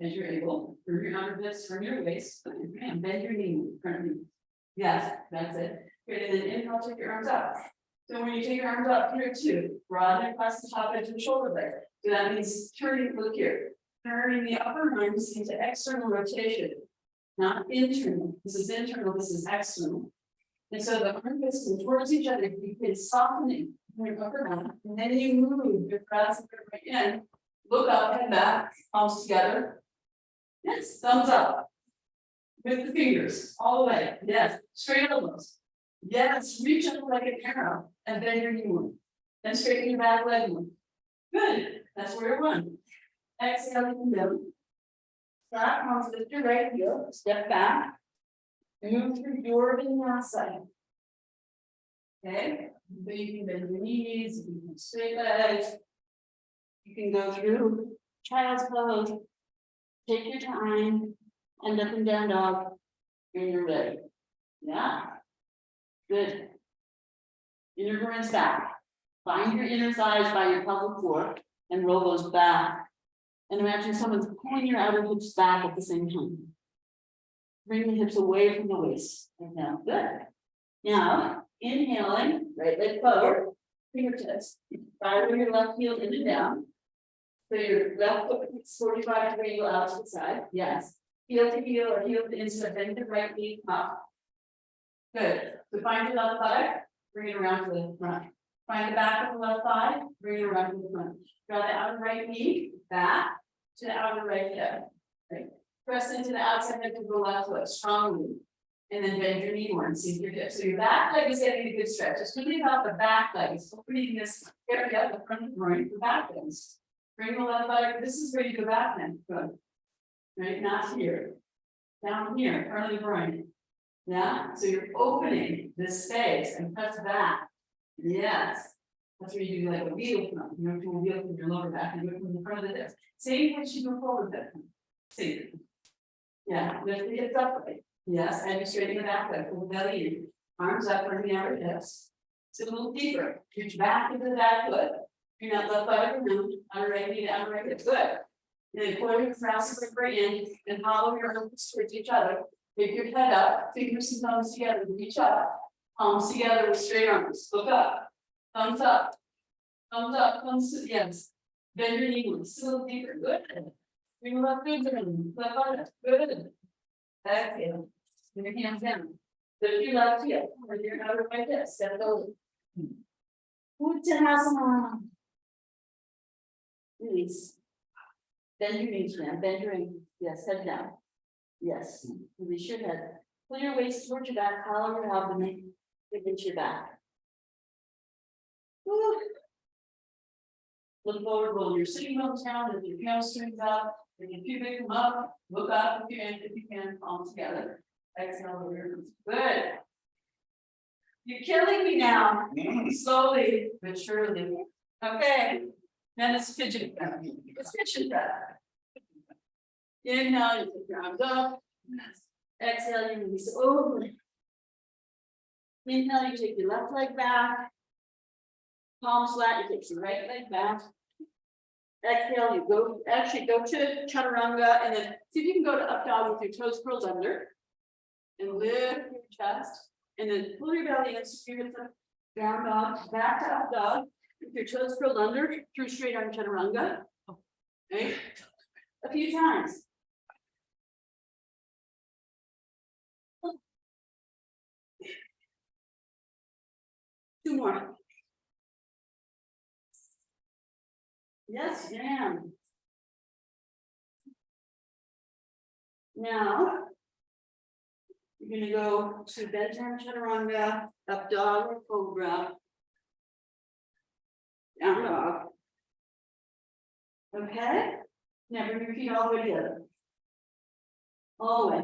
As you're able, from your underhips, from your waist, and bend your knee in front of you. Yes, that's it. Good, and then inhale, take your arms up. So when you take your arms up here too, broaden across the top edge of the shoulder blade. So that means turning, look here, turning the upper arms into external rotation, not internal. This is internal, this is external. And so the armpits come towards each other, you begin softening your upper back, and then you move your thoracic vertebrae in, look up and back, palms together. Yes, thumbs up. With the fingers, all the way, yes, straight elbows. Yes, reach up like an arrow and bend your knee more. Then straighten your back leg more. Good, that's where you're one. Exhale, you can down. Stop, palms lift your right heel, step back. Move through your vinyasa. Okay, so you can bend your knees, you can straight legs. You can go through child's pose. Take your time, and up and down dog when you're ready. Yeah. Good. Inner groins back. Find your inner thighs by your pelvic floor and roll those back. And imagine someone's pulling your outer hips back at the same time. Bring the hips away from the waist. And now, good. Now, inhaling, right leg forward, fingertips. Fire your left heel in and down. So your left foot is 45 degrees out to the side. Yes. Heel to heel or heel to inside, bend the right knee up. Good. So find your left buttock, bring it around to the front. Find the back of the left thigh, bring it around to the front. Draw the outer right knee back to the outer right hip. Right. Press into the outside edge of the left foot strongly. And then bend your knee more and sink your hip. So your back leg is getting a good stretch. It's really about the back leg. It's opening this area up the front of the groin for back legs. Bring the left leg. This is where you go back then. Good. Right, not here. Down here, front of the groin. Yeah, so you're opening this space and press back. Yes. That's where you do like a wheel from. You know, to a wheel from your lower back and go from the front of the hips. Same as you go forward with it. See. Yeah, lift the hips up. Yes, and you straighten the back leg, pull the belly in. Arms up, bring the outer hips. Sit a little deeper. Reach back into the back foot. Bring that left leg around. Outer right knee to outer right hip. Good. And then coil your thoracic vertebrae in and hollow your arms towards each other. Pick your head up, fingers and thumbs together, reach up, palms together with straight arms, look up, Thumbs up. Thumbs up, thumbs to, yes. Bend your knee, still deeper, good. Bring your left foot in, left arm, good. Exhale. Bring your hands down. Lift your left heel, or your outer right hip, step it over. Uttanasana. Release. Bend your knees, man, bend your ankles, yes, head down. Yes, release your head. Pull your waist towards your back, hollow your abdomen, give into your back. Woo. Look forward, roll your sitting bones down, lift your hamstrings up, bring your pubic come up, look up if you can, palms together. Exhale over your roots. Good. You're killing me now. Slowly but surely. Okay. Then it's fidget. It's fidget. Inhale, you put your arms up. Exhale, you release over. Inhale, you take your left leg back. Palms flat, you take your right leg back. Exhale, you go to chaturanga, and then see if you can go to up dog with your toes curled under. And lift your chest, and then pull your belly in, spirit up, down dog, back to up dog, with your toes curled under, through straight arm chaturanga. Okay, a few times. Two more. Yes, ma'am. Now, you're gonna go to bedtime chaturanga, up dog or cobra. Down dog. Okay, now bring your feet all the way together. All the way.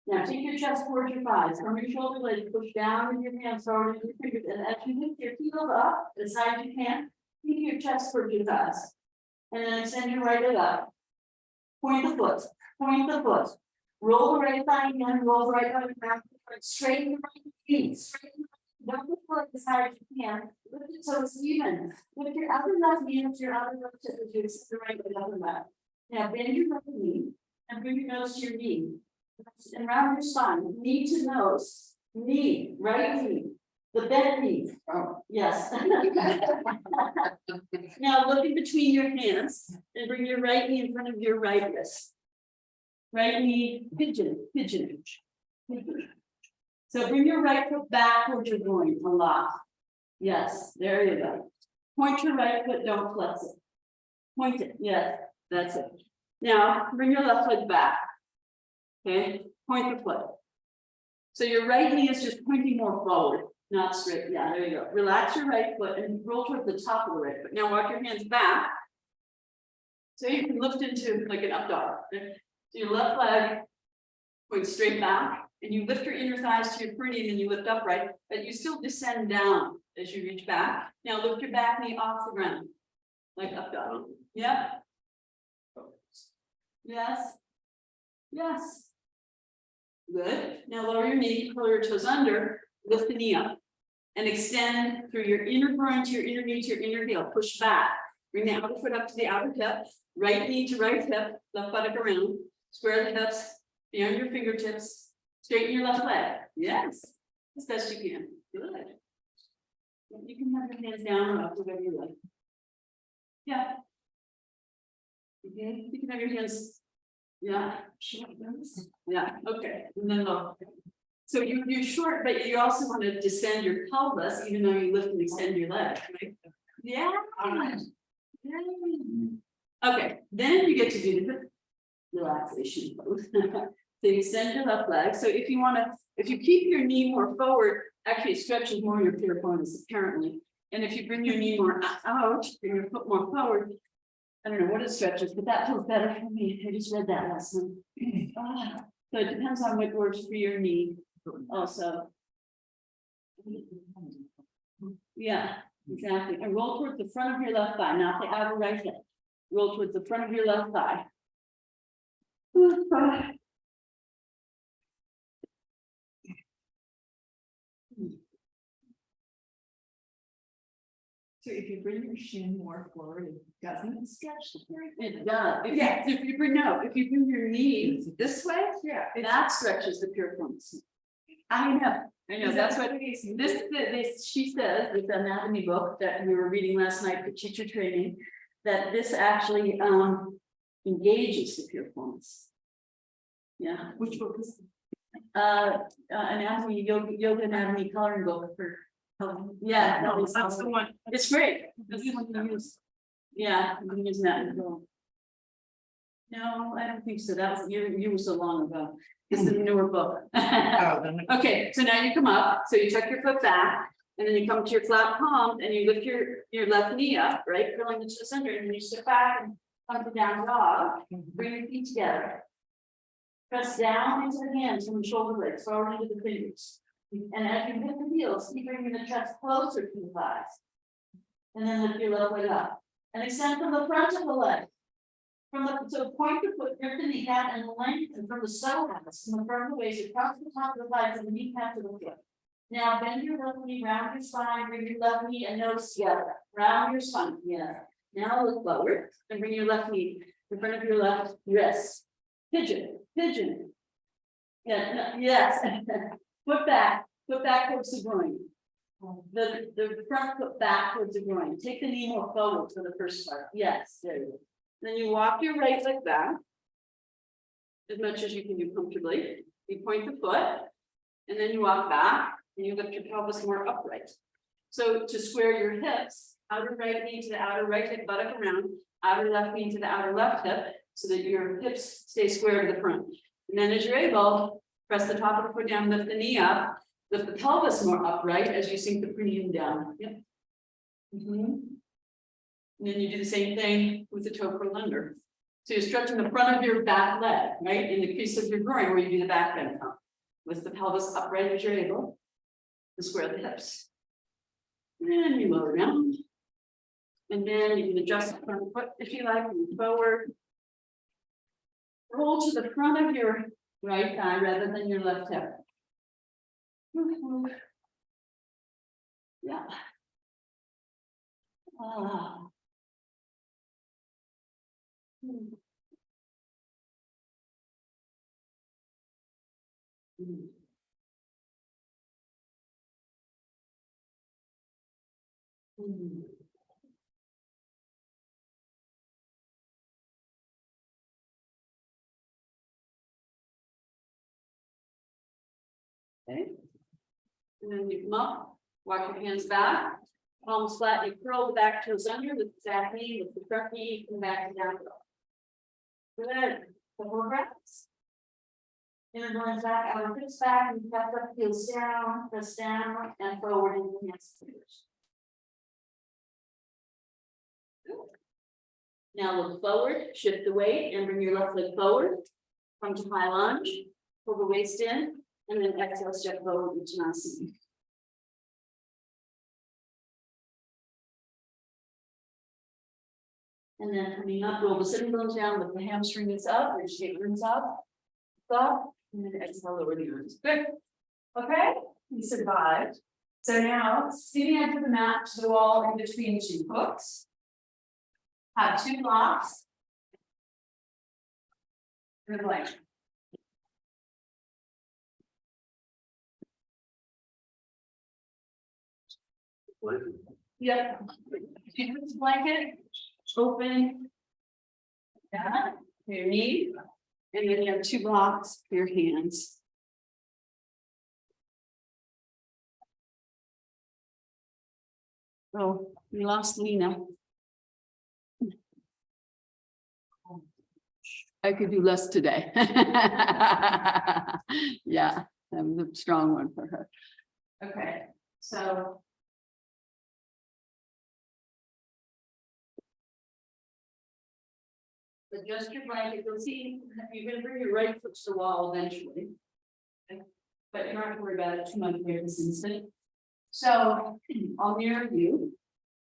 Now take your chest towards your thighs, from your shoulder blades, push down with your hands forward into your fingers, and as you lift your heels up as high as you can, keep your chest towards your thighs. And then extend your right leg up. Point the foot, point the foot. Roll the right thigh again, roll the right leg back, straighten the right knee, straighten the right foot as high as you can, lift your toes even. Lift your upper left knee up to your upper left hip as you extend the right leg up and left. Now bend your left knee and bring your nose to your knee. And round your spine, knee to nose, knee, right knee, the bent knee. Oh, yes. Now look in between your hands and bring your right knee in front of your right wrist. Right knee, pigeon, pigeon. So bring your right foot back towards your groin a lot. Yes, there you go. Point your right foot, don't flex it. Point it, yes, that's it. Now bring your left leg back. Okay, point the foot. So your right knee is just pointing more forward, not straight. Yeah, there you go. Relax your right foot and roll toward the top of the right foot. Now walk your hands back. So you can lift into like an up dog. So your left leg points straight back, and you lift your inner thighs to your perineum and you lift upright, but you still descend down as you reach back. Now lift your back knee off the ground, like up dog. Yep. Yes. Yes. Good. Now lower your knee, pull your toes under, lift the knee up, and extend through your inner groin to your inner knee to your inner heel. Push back. Bring the outer foot up to the outer hip, right knee to right hip, left buttock around, square the hips, beyond your fingertips, straighten your left leg. Yes, as best you can. Good. You can have your hands down or up, whatever you like. Yeah. Okay, you can have your hands. Yeah. Yeah, okay. And then look. So you're short, but you also want to descend your pelvis, even though you lift and extend your leg, right? Yeah. Okay, then you get to do the relaxation pose. So you extend your left leg. So if you want to, if you keep your knee more forward, actually it stretches more your piriformis apparently. And if you bring your knee more out, bring your foot more forward, I don't know what it stretches, but that feels better for me. I just read that lesson. So it depends on what works for your knee also. Yeah, exactly. And roll towards the front of your left thigh, not the outer right hip. Roll towards the front of your left thigh. So if you bring your shin more forward, it doesn't stretch the period. It does. Yeah. If you bring your knee this way, Yeah, that stretches the piriformis. I know. I know, that's what this, she says, with the anatomy book that we were reading last night for teacher training, that this actually engages the piriformis. Yeah, Which book is? Anatomy, yoga anatomy coloring book for. Yeah, no, That's the one. it's great. This is one to use. Yeah, you can use that as well. No, I don't think so. That was, you were so long ago. This is a newer book. Okay, so now you come up, so you tuck your foot back, and then you come to your flat palm, and you lift your left knee up, right, curling into the center, and then you sit back and come to down dog, bring your feet together. Press down into the hands from the shoulder blades, forward into the fingers. And as you hit the heels, keep bringing the chest closer to the thighs. And then lift your left leg up, and extend from the front of the leg. So point the foot, grip the kneecap and lengthen from the psoas, from the front of the waist across the top of the thighs and the kneecap to the foot. Now bend your left knee, round your spine, bring your left knee and nose together, round your spine, yeah. Now look forward and bring your left knee in front of your left wrist. Pigeon, pigeon. Yeah, no, yes. Foot back towards the groin. The front foot back towards the groin. Take the knee more forward for the first part. Yes, there you go. Then you walk your right leg back as much as you can do comfortably. You point the foot, and then you walk back, and you lift your pelvis more upright. So to square your hips, outer right knee to the outer right hip, buttock around, outer left knee to the outer left hip, so that your hips stay square to the front. And then as you're able, press the top of the foot down, lift the knee up, lift the pelvis more upright as you sink the cranium down. Yep. And then you do the same thing with the toe curl under. So you're stretching the front of your back leg, right? In the crease of your groin where you do the back bend from. With the pelvis upright as you're able. To square the hips. And then you lower down. And then you can adjust the front foot if you like, move forward. Roll to the front of your right thigh rather than your left hip. Yeah. Okay. And then you come up, walk your hands back, palms flat, you curl the back toes under with the back knee, with the front knee, come back and down. Good. Couple of breaths. Inner going back, outer hips back, and press up, heels down, press down, and forward into the hands and fingers. Now look forward, shift the weight, and bring your left leg forward. Come to high lunge, pull the waist in, and then exhale, step forward into Uttanasana. And then coming up, roll the sitting bones down, lift the hamstrings up, reach the arms up, and then exhale, lower the arms. Good. Okay, you survived. So now, sitting onto the mat to the wall in between two hooks. Have two blocks. And a blank. Yep. You put the blanket, open. Yeah, your knee. And then you have two blocks for your hands. Oh, we lost Lena. I could do less today. Yeah, that was a strong one for her. Okay, so. Adjust your blanket, you'll see, you're gonna bring your right foot to the wall eventually. Okay. But you don't have to worry about it too much here this instant. So, I'll mirror you.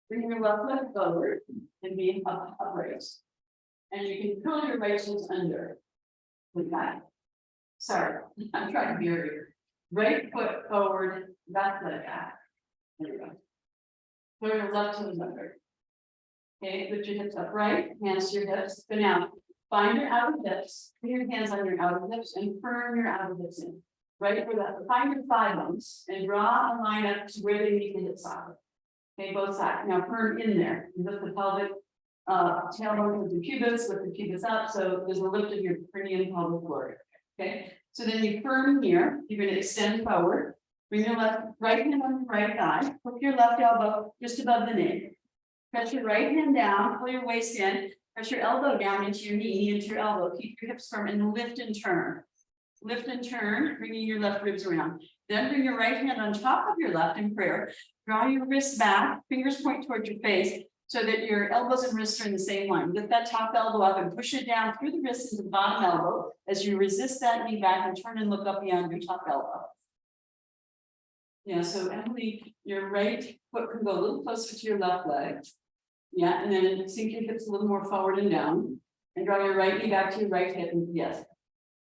Bring your left leg forward and be upright. And you can curl your right toes under. With that. Sorry, I'm trying to mirror you. Right foot forward, left leg back. There you go. Curl your left toes under. Okay, put your hips upright, hands to your hips, but now find your outer hips, put your hands on your outer hips and firm your outer hips in. right for that, find your thigh bones and draw a line up to where they meet the hip socket. Okay, both sides, now firm in there, lift the pelvic, tailbone with the pubis, lift the pubis up, so there's a lift of your perineum pelvic floor. Okay, so then you firm here, you're gonna extend forward, bring your right hand on your right thigh, hook your left elbow just above the knee. Press your right hand down, pull your waist in, press your elbow down into your knee, into your elbow, keep your hips firm and lift and turn. Lift and turn, bringing your left ribs around. Then bring your right hand on top of your left in prayer. Draw your wrists back, fingers point towards your face so that your elbows and wrists are in the same line. Lift that top elbow up and push it down through the wrists into the bottom elbow as you resist that knee back and turn and look up beyond your top elbow. Yeah, so Emily, your right foot can go a little closer to your left leg. Yeah, and then sink your hips a little more forward and down. And draw your right knee back to your right hip and yes.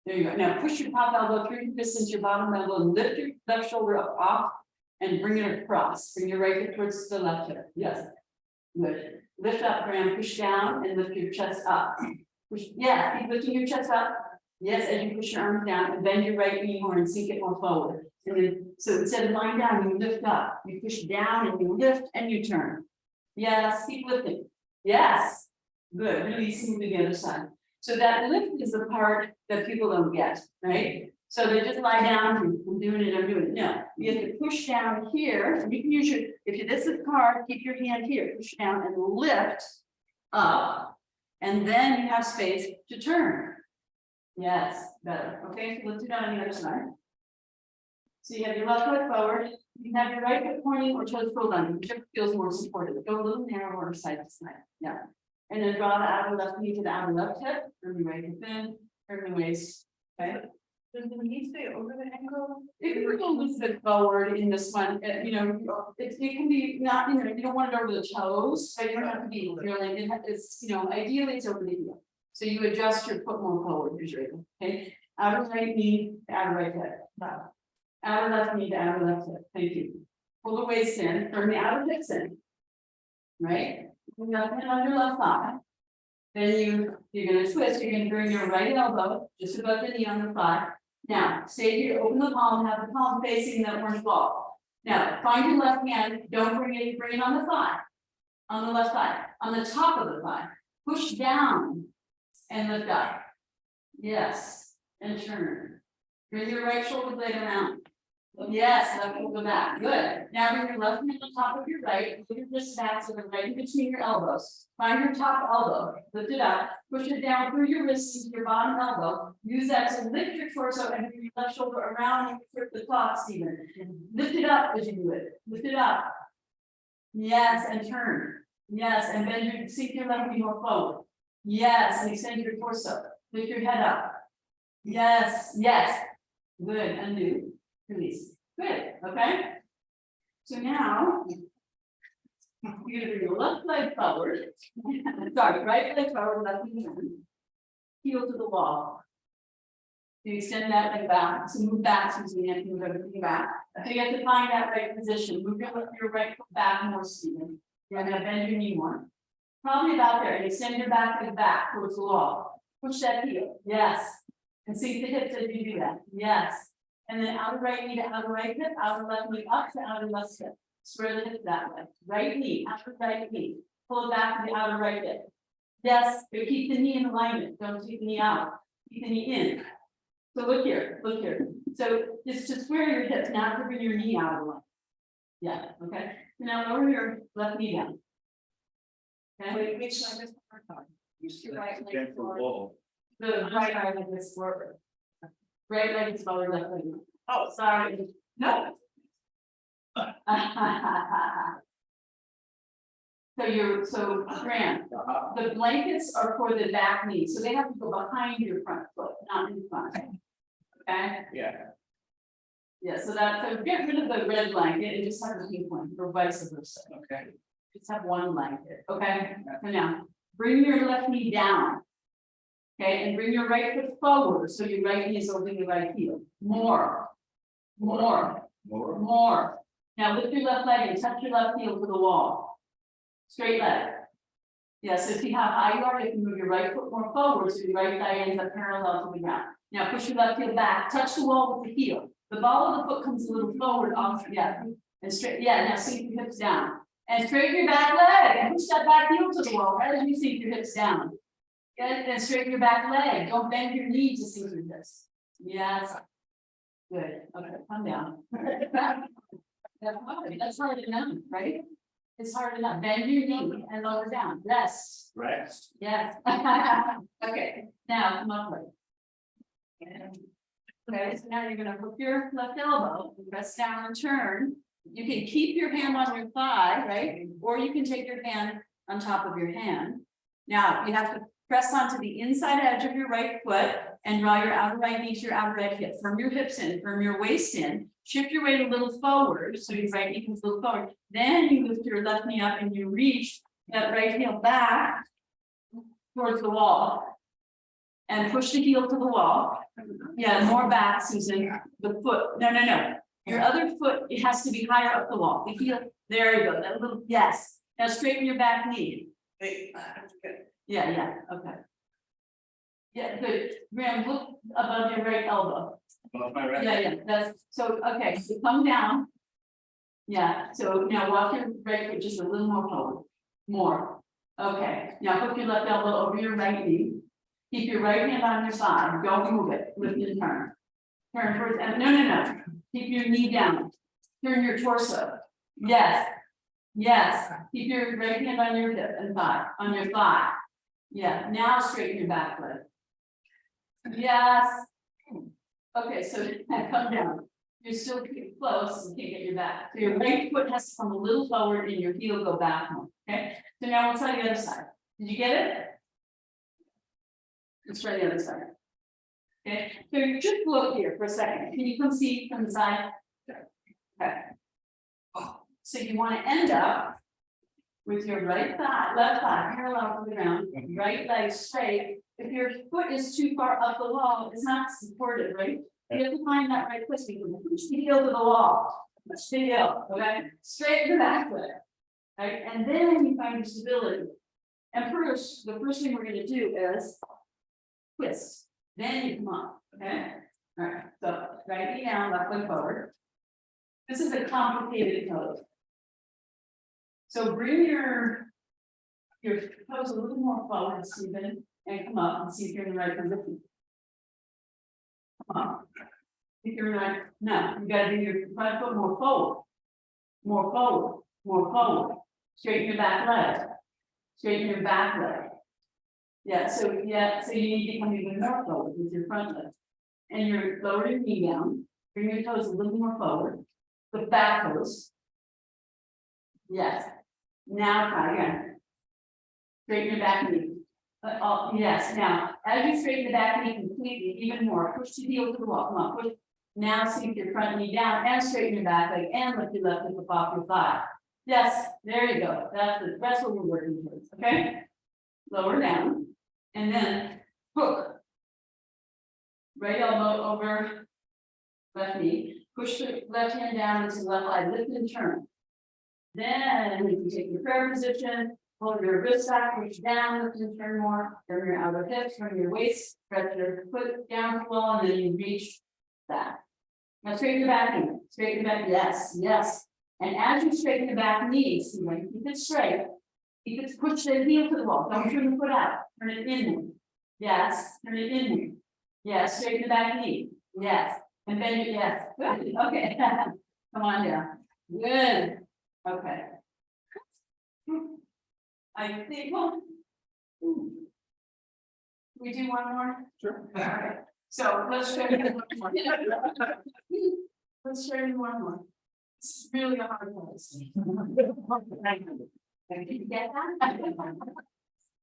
There you go. Now push your top elbow through your wrist into your bottom elbow and lift your left shoulder up off and bring it across. Bring your right hip towards the left hip. Yes. Good. Lift up, Graham, push down and lift your chest up. Push, yeah, keep lifting your chest up. Yes, as you push your arms down and bend your right knee more and sink it more forward. And then, so instead of lying down, you lift up. You push down and you lift and you turn. Yes, keep lifting. Yes. Good. Release to the other side. So that lift is the part that people don't get, right? So they just lie down, I'm doing it. No, you have to push down here. And you can use your, if this is hard, keep your hand here, push down and lift up. And then you have space to turn. Yes, better. Okay, so let's do that on the other side. So you have your left foot forward, you can have your right foot pointing or toes pulled under, whichever feels more supportive. Go a little narrower side to side. Yeah. And then draw the outer left knee to the outer left hip, turn your right hip in, turn the waist. Okay. Does the knee stay over the ankle? If you go a little bit forward in this one, you know, it can be not, you know, you don't want it over the toes, but you don't have to be really, it's, you know, ideally it's over the heel. So you adjust your foot more forward as you're able, okay? Outer right knee, outer right hip. Outer left knee to outer left hip. Thank you. Pull the waist in, turn the outer hips in. Right? Left hand on your left thigh. Then you're gonna twist, you're gonna bring your right elbow just above the knee on the thigh. Now, stay here, open the palm, have the palm facing that orange ball. Now, find your left hand, don't bring it on the thigh. On the left thigh, on the top of the thigh. Push down and lift up. Yes, and turn. Bring your right shoulder blade around. Yes, left will go back. Good. Now bring your left hand on top of your right, put your wrist back so they're right in between your elbows. Find your top elbow, lift it up, push it down through your wrist into your bottom elbow. Use that to lift your torso and bring your left shoulder around and flip the clock, Stephen. Lift it up as you do it. Lift it up. Yes, and turn. Yes, and bend your, sink your left knee more forward. Yes, and extend your torso. Lift your head up. Yes, yes. Good, undo. Release. Good, okay? So now you're gonna bring your left leg forward. Sorry, right leg forward, left knee in. Heel to the wall. You extend that leg back, so move back, so you have to move everything back. So you have to find that right position. Move your right foot back more, Stephen. You're gonna bend your knee more. Probably about there, and extend your back leg back towards the wall. Push that heel, yes. And sink the hips as you do that, yes. And then outer right knee to outer right hip, outer left knee up to outer left hip. Square the hip that way. Right knee, outer right knee. Pull it back to the outer right hip. Yes, but keep the knee in alignment. Don't take the knee out. Keep the knee in. So look here, look here. So just to square your hips, not to bring your knee out of the line. Yeah, okay. So now lower your left knee down. Okay. Wait, which side is the first time? Your right leg forward. The right arm is forward. Right leg is forward, left leg. Oh, sorry. No. So Grant, the blankets are for the back knee, so they have to go behind your front foot, not in front. Okay? Yeah. Yeah, so get rid of the red blanket and just have the pink one, or vice versa. Okay. Just have one blanket, okay? So now, bring your left knee down. Okay, and bring your right foot forward, so your right knee is over your right heel. More. Now lift your left leg and touch your left heel to the wall. Straight leg. Yeah, so see how high you are, you can move your right foot more forward, so your right thigh ends up parallel to the ground. Now push your left heel back, touch the wall with the heel. The ball of the foot comes a little forward off, yeah, and straight, yeah, now sink your hips down. And straighten your back leg, and push that back heel to the wall, as you sink your hips down. Good, and straighten your back leg, don't bend your knee to sink your hips. Yes. Good, okay, come down. That's hard enough, right? It's hard enough, bend your knee and lower down, rest. Rest. Yes. Okay, now come up with. Okay, so now you're gonna hook your left elbow, press down and turn. You can keep your hand on your thigh, right? Or you can take your hand on top of your hand. Now, you have to press onto the inside edge of your right foot and draw your outer right knee to your outer right hip. Firm your hips in, firm your waist in, shift your weight a little forward, so your right knee comes a little forward. Then you lift your left knee up and you reach that right heel back towards the wall. And push the heel to the wall. Yeah, more back, Susan. The foot, no. Your other foot, it has to be higher up the wall. The heel, there you go, that little, yes. Now straighten your back knee. Yeah, okay. Yeah, good. Graham, look above your right elbow. Above my right. Yeah, that's, so, okay, so come down. Yeah, so now walk your right foot just a little more forward. More. Okay, now hook your left elbow over your right knee. Keep your right hand on your side, don't move it, lift and turn. Turn towards, no. Keep your knee down. Turn your torso. Yes. Keep your right hand on your hip and thigh, on your thigh. Yeah, now straighten your back leg. Yes. Okay, so come down. You're still close, you can't get your back. So your right foot has to come a little forward and your heel go back more, okay? So now we'll try the other side. Did you get it? Let's try the other side. Okay, so you just look here for a second. Can you come see from the side? Okay. So you want to end up with your right thigh, left thigh parallel to the ground, right leg straight. If your foot is too far up the wall, it's not supported, right? You have to find that right place. You can push the heel to the wall. Push the heel, okay? Straight to the back leg. Right, and then you find your stability. And first, the first thing we're going to do is twist, then you come up, okay? All right, so right knee down, left leg forward. This is a complicated pose. So bring your toes a little more forward, Stephen, and come up and see if you're in the right position. Come on. If you're right, no, you gotta do your front foot more forward. More forward, more forward. Straighten your back leg. Straighten your back leg. Yeah, so you need to come even more forward with your front leg. And you're lower your knee down, bring your toes a little more forward, the back toes. Yes. Now try again. Straighten your back knee. Yes, now, as you straighten the back knee completely, even more, push the heel to the wall, come on, push. Now sink your front knee down and straighten your back leg and lift your left hip up off your thigh. Yes, there you go, that's what we're working towards, okay? Lower down. And then hook. Right elbow over left knee. Push the left hand down into the left leg, lift and turn. Then you can take your prayer position, hold your wrist back, push down, lift and turn more. Turn your outer hips, turn your waist, stretch your foot down the wall, and then you reach back. Now straighten your back knee. Straighten your back, yes. And as you straighten the back knee, see, when you keep it straight, you can push the heel to the wall. Don't turn the foot out. Turn it in. Yes. Turn it in. Yes. Straighten the back knee. Yes. And bend it. Yes. Good. Okay. Come on down. Good. Okay. I think. Well, we do one more. Sure. All right. So let's show you one more. Let's show you one more. It's really a hard one. Did you get that?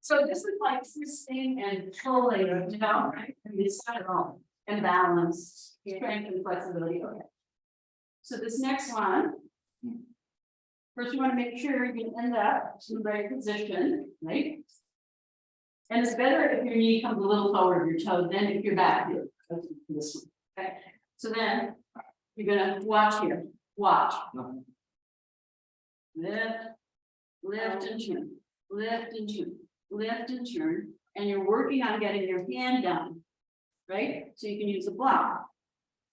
So this is like twisting and pulling, you know, right? And it's not at all. And balance, strength and flexibility. Okay. So this next one. First, you want to make sure you can end up in the right position, right? And it's better if your knee comes a little forward your toe than if you're back here. This one. Okay. So then you're gonna watch here. Watch. Lift and turn, lift and turn, lift and turn, and you're working on getting your hand down, right? So you can use a block.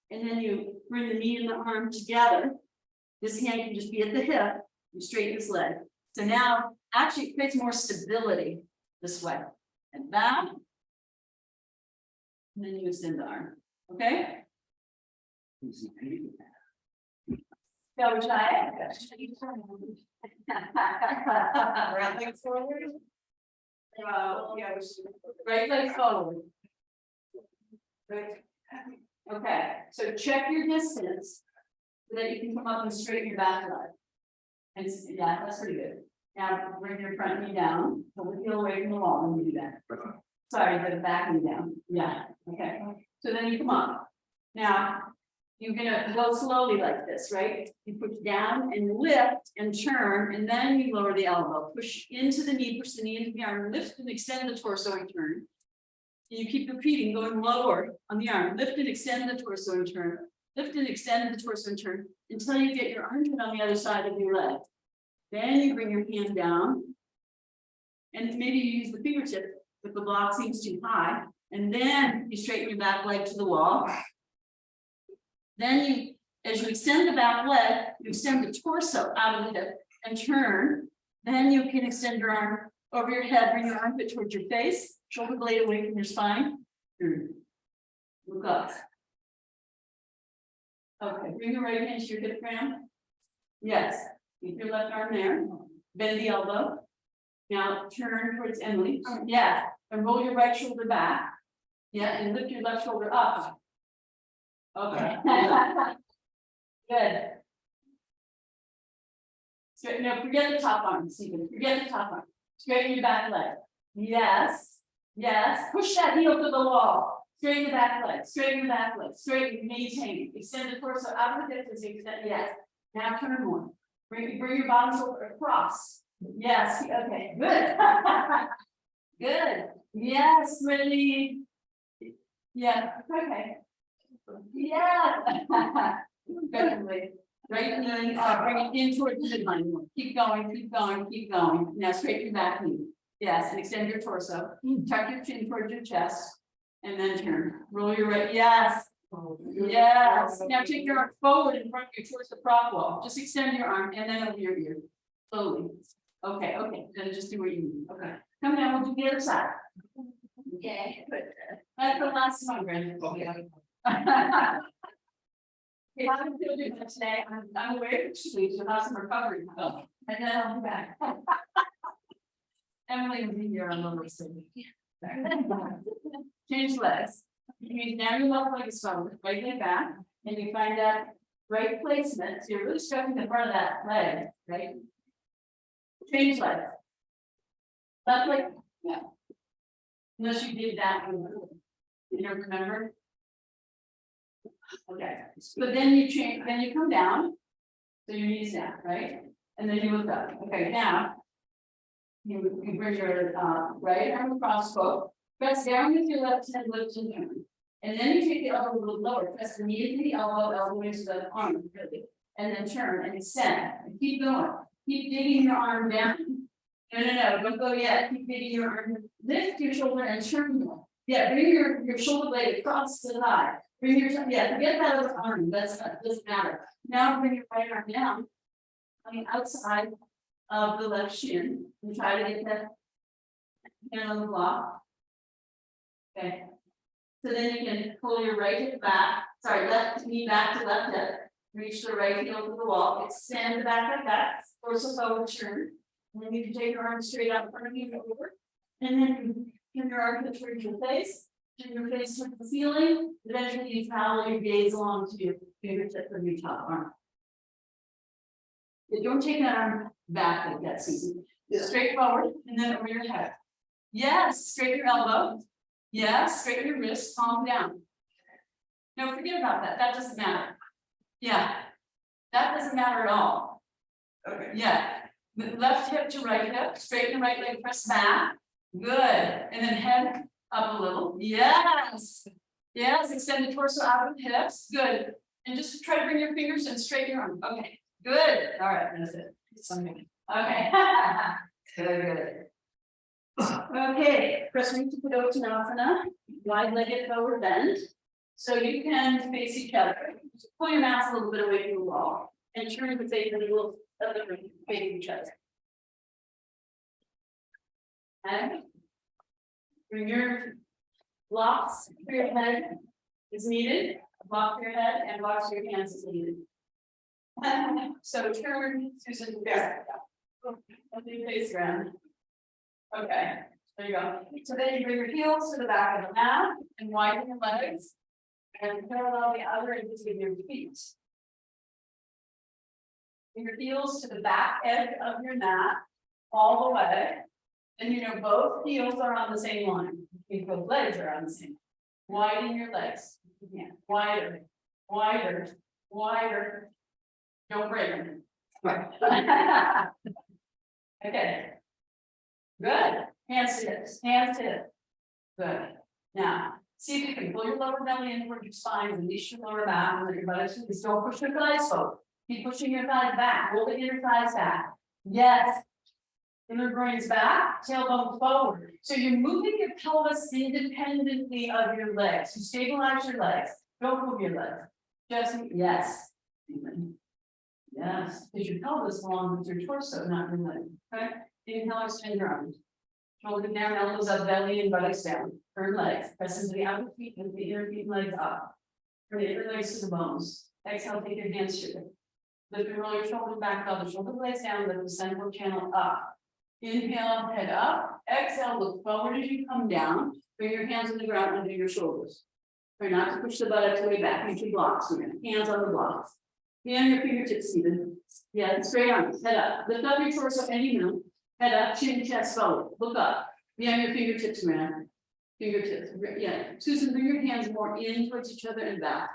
And then you bring the knee and the arm together. This hand can just be at the hip, you straighten this leg. So now, actually it creates more stability this way. And back. And then you extend the arm, okay? Go try it. Right leg forward. Yeah, right leg forward. Right. Okay, so check your distance so that you can come up and straighten your back leg. And yeah, that's pretty good. Now bring your front knee down, pull the heel away from the wall when you do that. Sorry, the back knee down. Yeah, okay. So then you come up. Now, you're gonna go slowly like this, right? You push down and lift and turn, and then you lower the elbow. Push into the knee, push the knee into the arm, lift and extend the torso and turn. And you keep repeating, going lower on the arm, lift and extend the torso and turn, lift and extend the torso and turn, until you get your armpit on the other side of your leg. Then you bring your hand down, and maybe you use the fingertip if the block seems too high, and then you straighten your back leg to the wall. Then you, as you extend the back leg, you extend the torso out of the hip and turn. Then you can extend your arm over your head, bring your armpit towards your face, shoulder blade away from your spine. Look up. Okay, bring your right hand to your hip round. Yes, keep your left arm there. Bend the elbow. Now turn towards Emily. Yeah, and roll your right shoulder back. Yeah, and lift your left shoulder up. Okay. Good. Straighten, no, forget the top arm, Stephen. Forget the top arm. Straighten your back leg. Yes. Yes. Push that heel to the wall. Straighten the back leg. Straighten the back leg. Straighten, maintain. Extend the torso out of the hip as you extend. Yes. Now turn more. Bring your bottom shoulder across. Yes. Okay. Good. Good. Yes. Really. Yeah. Okay. Yeah. Definitely. Right knee, bring it in towards the midline. Keep going, keep going, keep going. Now straighten your back knee. Yes, and extend your torso. Tuck your chin towards your chest. And then turn. Roll your right. Yes. Yes. Now take your arm forward in front of you towards the prop wall. Just extend your arm and then over your ear. Slowly. Okay, okay. Then just do what you need. Okay. Come down, we'll do the other side. Okay. That's the last one, Brandon. If I can feel good today, I'm away for 2 weeks, so have some recovery. And then I'll be back. Emily will be here on the list. Change legs. You mean now your left leg is forward, right leg back, and you find that right placement. So you're really stretching the front of that leg, right? Change legs. Left leg, yeah. Unless you did that one. You don't remember? Okay, but then you change, then you come down. So your knees down, right? And then you look up. Okay, now. You bring your right arm across both. Press down with your left hand, lift and turn. And then you take the elbow a little lower. Press the knee into the elbow, elbow into the arm, really. And then turn and extend. And keep going. Keep digging your arm down. No, don't go yet. Keep digging your arm. Lift your shoulder and turn more. Yeah, bring your shoulder blade across the thigh. Bring your, yeah, forget that other arm, doesn't matter. Now bring your right arm down on the outside of the left shin and try to get that hand on the block. Okay. So then you can pull your right hip back, left knee back to left hip, reach the right heel to the wall, extend the back like that, torso forward turn. And then you can take your arm straight out in front of you over. And then you turn your arm towards your face. Turn your face towards the ceiling. Eventually you follow your gaze along to your fingertip of your top arm. Yeah, don't take that arm back like that, Susan. Straight forward and then over your head. Yes, straighten your elbow. Yes, straighten your wrist, palm down. No, forget about that. That doesn't matter. Yeah, that doesn't matter at all. Okay. Yeah, left hip to right hip, straighten the right leg, press back. Good, and then head up a little. Yes. Yes, extend the torso out of the hips. Good. And just try to bring your fingers and straighten your arm. Okay. Good. All right, that's it. Okay. Good. Okay, press into Uttanasana, wide-legged forward bend. So you can face each other, just pull your mats a little bit away from the wall and turn the face of the little other face each other. And bring your blocks for your head is needed, block for your head and blocks for your hands is needed. So turn Susan back. Face around. Okay, there you go. So then you bring your heels to the back of the mat and widen your legs. And parallel the other edges with your feet. Bring your heels to the back edge of your mat, all the way. And you know both heels are on the same line. Both legs are on the same. Widen your legs. Yeah, wider, wider, wider. Don't break them. Right. Okay. Good. Hands to hips. Hands to hips. Good. Now, see if you can pull your lower belly in toward your spine, release your lower back, and let your buttocks release. Don't push your thighs forward. Keep pushing your thighs back. Roll the inner thighs back. Yes. Inner groins back, tailbone forward. So you're moving your pelvis independently of your legs. You stabilize your legs. Don't move your legs. Just yes. Yes, because your pelvis belongs with your torso, not your leg. Okay. Inhale, extend your arms. Shoulder down, elbows up, belly and buttocks down. Turn legs. Press into the outer feet and the inner feet and legs up. Turn the inner legs to the bones. Exhale, take your hands to it. Lift and roll your shoulders back, draw the shoulder blades down, lift the central channel up. Inhale, head up. Exhale, look forward as you come down. Bring your hands on the ground under your shoulders. Try not to push the buttocks way back into blocks. Hands on the blocks. Hand your fingertips even. Yeah, straight arms, head up. Lift up your torso any minute. Head up, chin, chest forward. Look up. Behind your fingertips around. Fingertips. Yeah. Susan, bring your hands more in towards each other and back.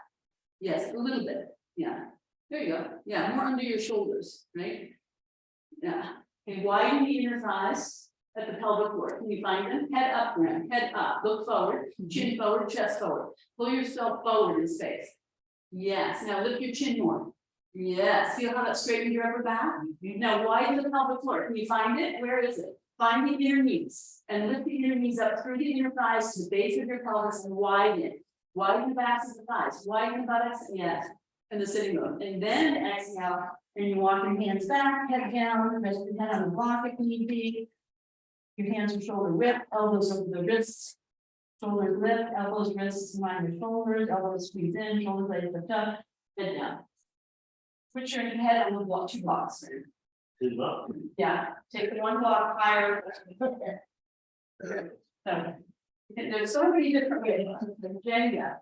Yes, a little bit. Yeah. There you go. Yeah, more under your shoulders, right? Yeah. Okay, widen the inner thighs at the pelvic floor. Can you find them? Head up, Graham. Head up. Look forward. Chin forward, chest forward. Pull yourself forward in space. Yes. Now lift your chin more. Yes. Feel how that straightens your upper back? Now widen the pelvic floor. Can you find it? Where is it? Find the inner knees and lift the inner knees up through the inner thighs to the base of your pelvis and widen it. Widen the backs of the thighs. Widen the buttocks. Yes. And the sitting bone. And then exhale. And you walk your hands back, head down, rest your head on the block if need be. Your hands are shoulder width, elbows over the wrists. Shoulders lift, elbows, wrists, align your shoulders, elbows squeeze in, shoulder blades lift up, head down. Put your head on the block, 2 blocks. Yeah, take the 1 block higher. So, there's so many different ways to Jenga.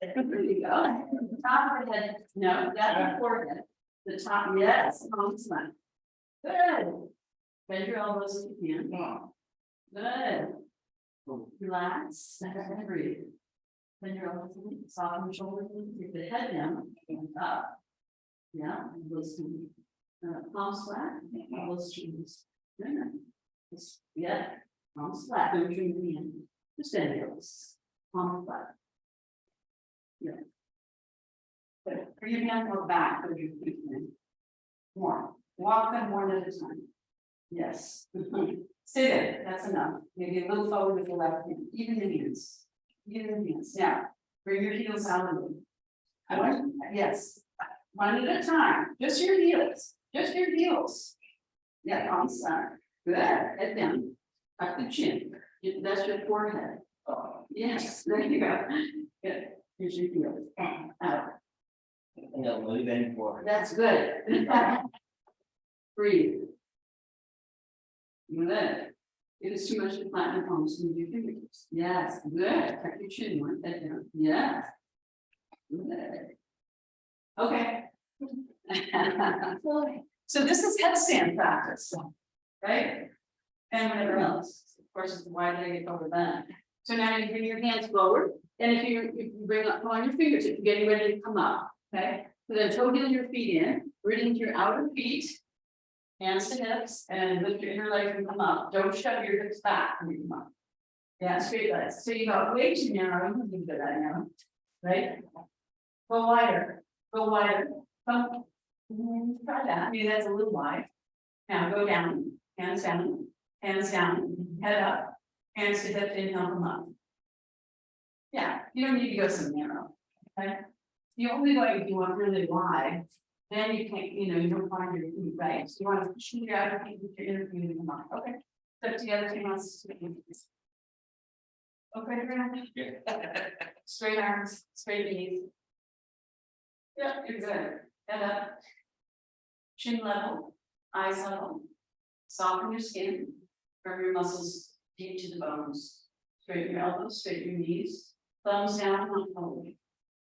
There you go. Top of the head, no, that's the forehead. The top, yes, arms left. Good. Bend your elbows if you can. Good. Relax, and breathe. Bend your elbows, soften the shoulders, take the head down and up. Yeah, elbows to palms flat, elbows to yeah, palms flat, don't dream the end. Just bend your elbows, palms flat. Yeah. Good. Bring your hands more back, put your feet in. More. Walk them one at a time. Yes. Stay there. That's enough. Maybe a little forward with the left hand. Even the hands. Even the hands. Now, bring your heels out of them. Yes. One at a time. Just your heels. Just your heels. Yeah, on the side. Good. Head down. Tuck the chin. That's your forehead. Oh, yes. There you go. Good. Here's your heels. Out. That's good. Breathe. Good. It is too much to flatten your palms and your fingertips. Yes, good. Tuck your chin more. Head down. Yes. Good. Okay. So this is headstand practice, right? And whatever else. Of course, it's wide-legged over that. So now you bring your hands forward, and if you bring up on your fingertips, you're getting ready to come up. Okay. So then toe heel your feet in, bring into your outer feet, hands to hips, and lift your inner legs and come up. Don't shove your hips back when you come up. Yeah, straight legs. So you got way too narrow. I'm gonna do that now. Right? Go wider. Go wider. Come. Try that. Maybe that's a little wide. Now go down. Hands down. Hands down. Head up. Hands to hips. Inhale, come up. Yeah, you don't need to go so narrow, okay? The only way if you want really wide, then you can't, you don't find your feet right, so you want to shoot out your feet with your interview in mind, okay? Step together, 2 months. Okay, everyone? Yeah. Straight arms, straight knees. Yeah, you're good. Head up. Chin level, eyes level. Soften your skin, curve your muscles deep to the bones. Straighten your elbows, straighten your knees, thumbs down, not forward.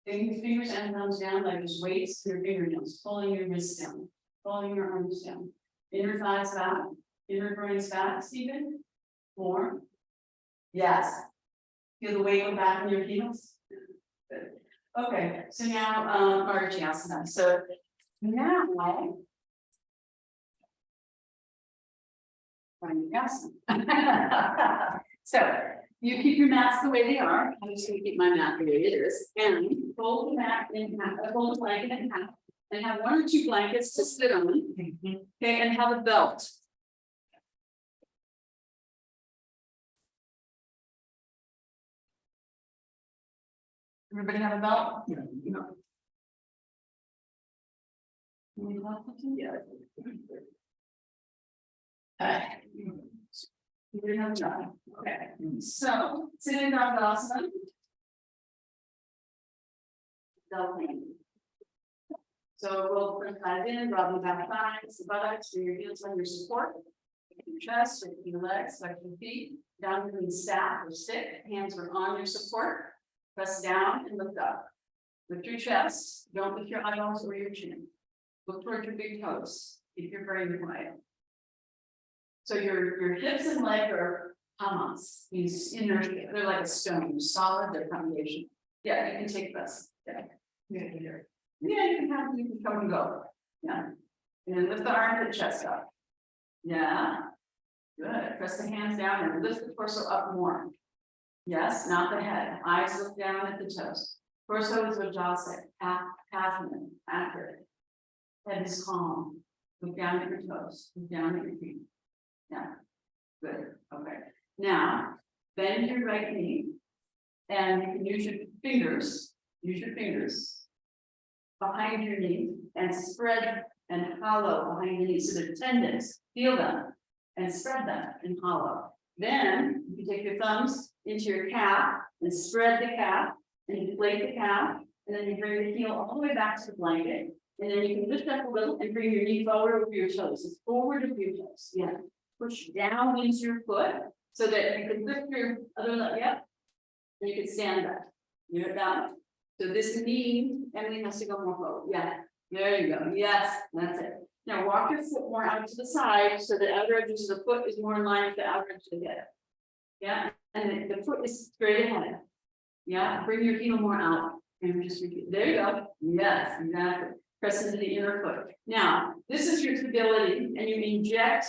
Fingers and thumbs down like there's weights to your fingernails, pulling your wrists down, pulling your arms down. Inner thighs back, inner groins back, Stephen. 4. Yes. Feel the weight go back in your heels. Good. Okay, so now, Marjasana. So now. So you keep your mats the way they are. I'm just gonna keep my mat the way it is, and fold the mat in half, fold the blanket in half, and have 1 or 2 blankets to sit on. Okay, and have a belt. Everybody have a belt? Yeah. Yeah. We have done. Okay, so sitting down, Dawson. So roll the thighs in, rub the back thighs, the buttocks, so your heels on your support. Your chest, your legs, like your feet, down between staff or stick, hands are on your support. Press down and lift up. Lift your chest, don't lift your eyeballs or your chin. Look toward your big toes, keep your brain quiet. So your hips and leg are hammocks, these inner, they're like a stone, solid, their foundation. Yeah, you can take this, yeah. Yeah, you can come and go, yeah. And then lift the arms and chest up. Yeah, good, press the hands down and lift the torso up more. Yes, not the head, eyes look down at the toes. Torso is Vajrasana, passionate, accurate. Head is calm, look down at your toes, look down at your feet. Yeah, good, okay. Now, bend your right knee. And you can use your fingers behind your knee and spread and hollow behind the knee, so the tendons, feel them and spread them and hollow. Then you can take your thumbs into your calf and spread the calf and inflate the calf, and then you bring the heel all the way back to the blanket. And then you can lift up a little and bring your knee forward over your toes. It's forward of your toes. Yeah. Push down into your foot so that you can lift your other leg. Yep. And you can stand up. You're down. So this knee, Emily has to go more forward. Yeah. There you go. Yes, that's it. Now walk your foot more out to the side so the outer edges of the foot is more in line with the outer edge of the head. Yeah. And the foot is straight ahead. Yeah. Bring your heel more out. And just repeat. There you go. Yes, exactly. Press into the inner foot. Now, this is your stability, and you inject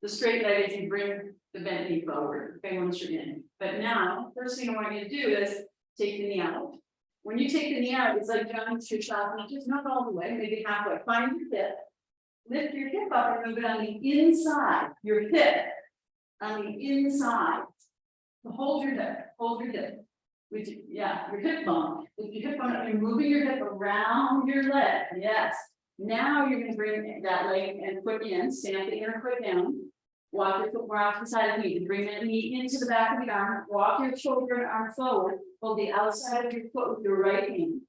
the straight leg as you bring the bent knee forward, okay, once you're in. But now, first thing I want you to do is take the knee out. When you take the knee out, it's like John Shishak, just not all the way, maybe halfway. Find your hip, lift your hip up and move it on the inside, your hip, on the inside. Hold your hip. With your hip bone. If your hip bone, you're moving your hip around your leg. Yes. Now you're going to bring that leg and foot in, stand the inner foot down. Walk your foot more out to the side of the knee. Bring that knee into the back of the arm. Walk your shoulder and arm forward. Hold the outside of your foot with your right hand.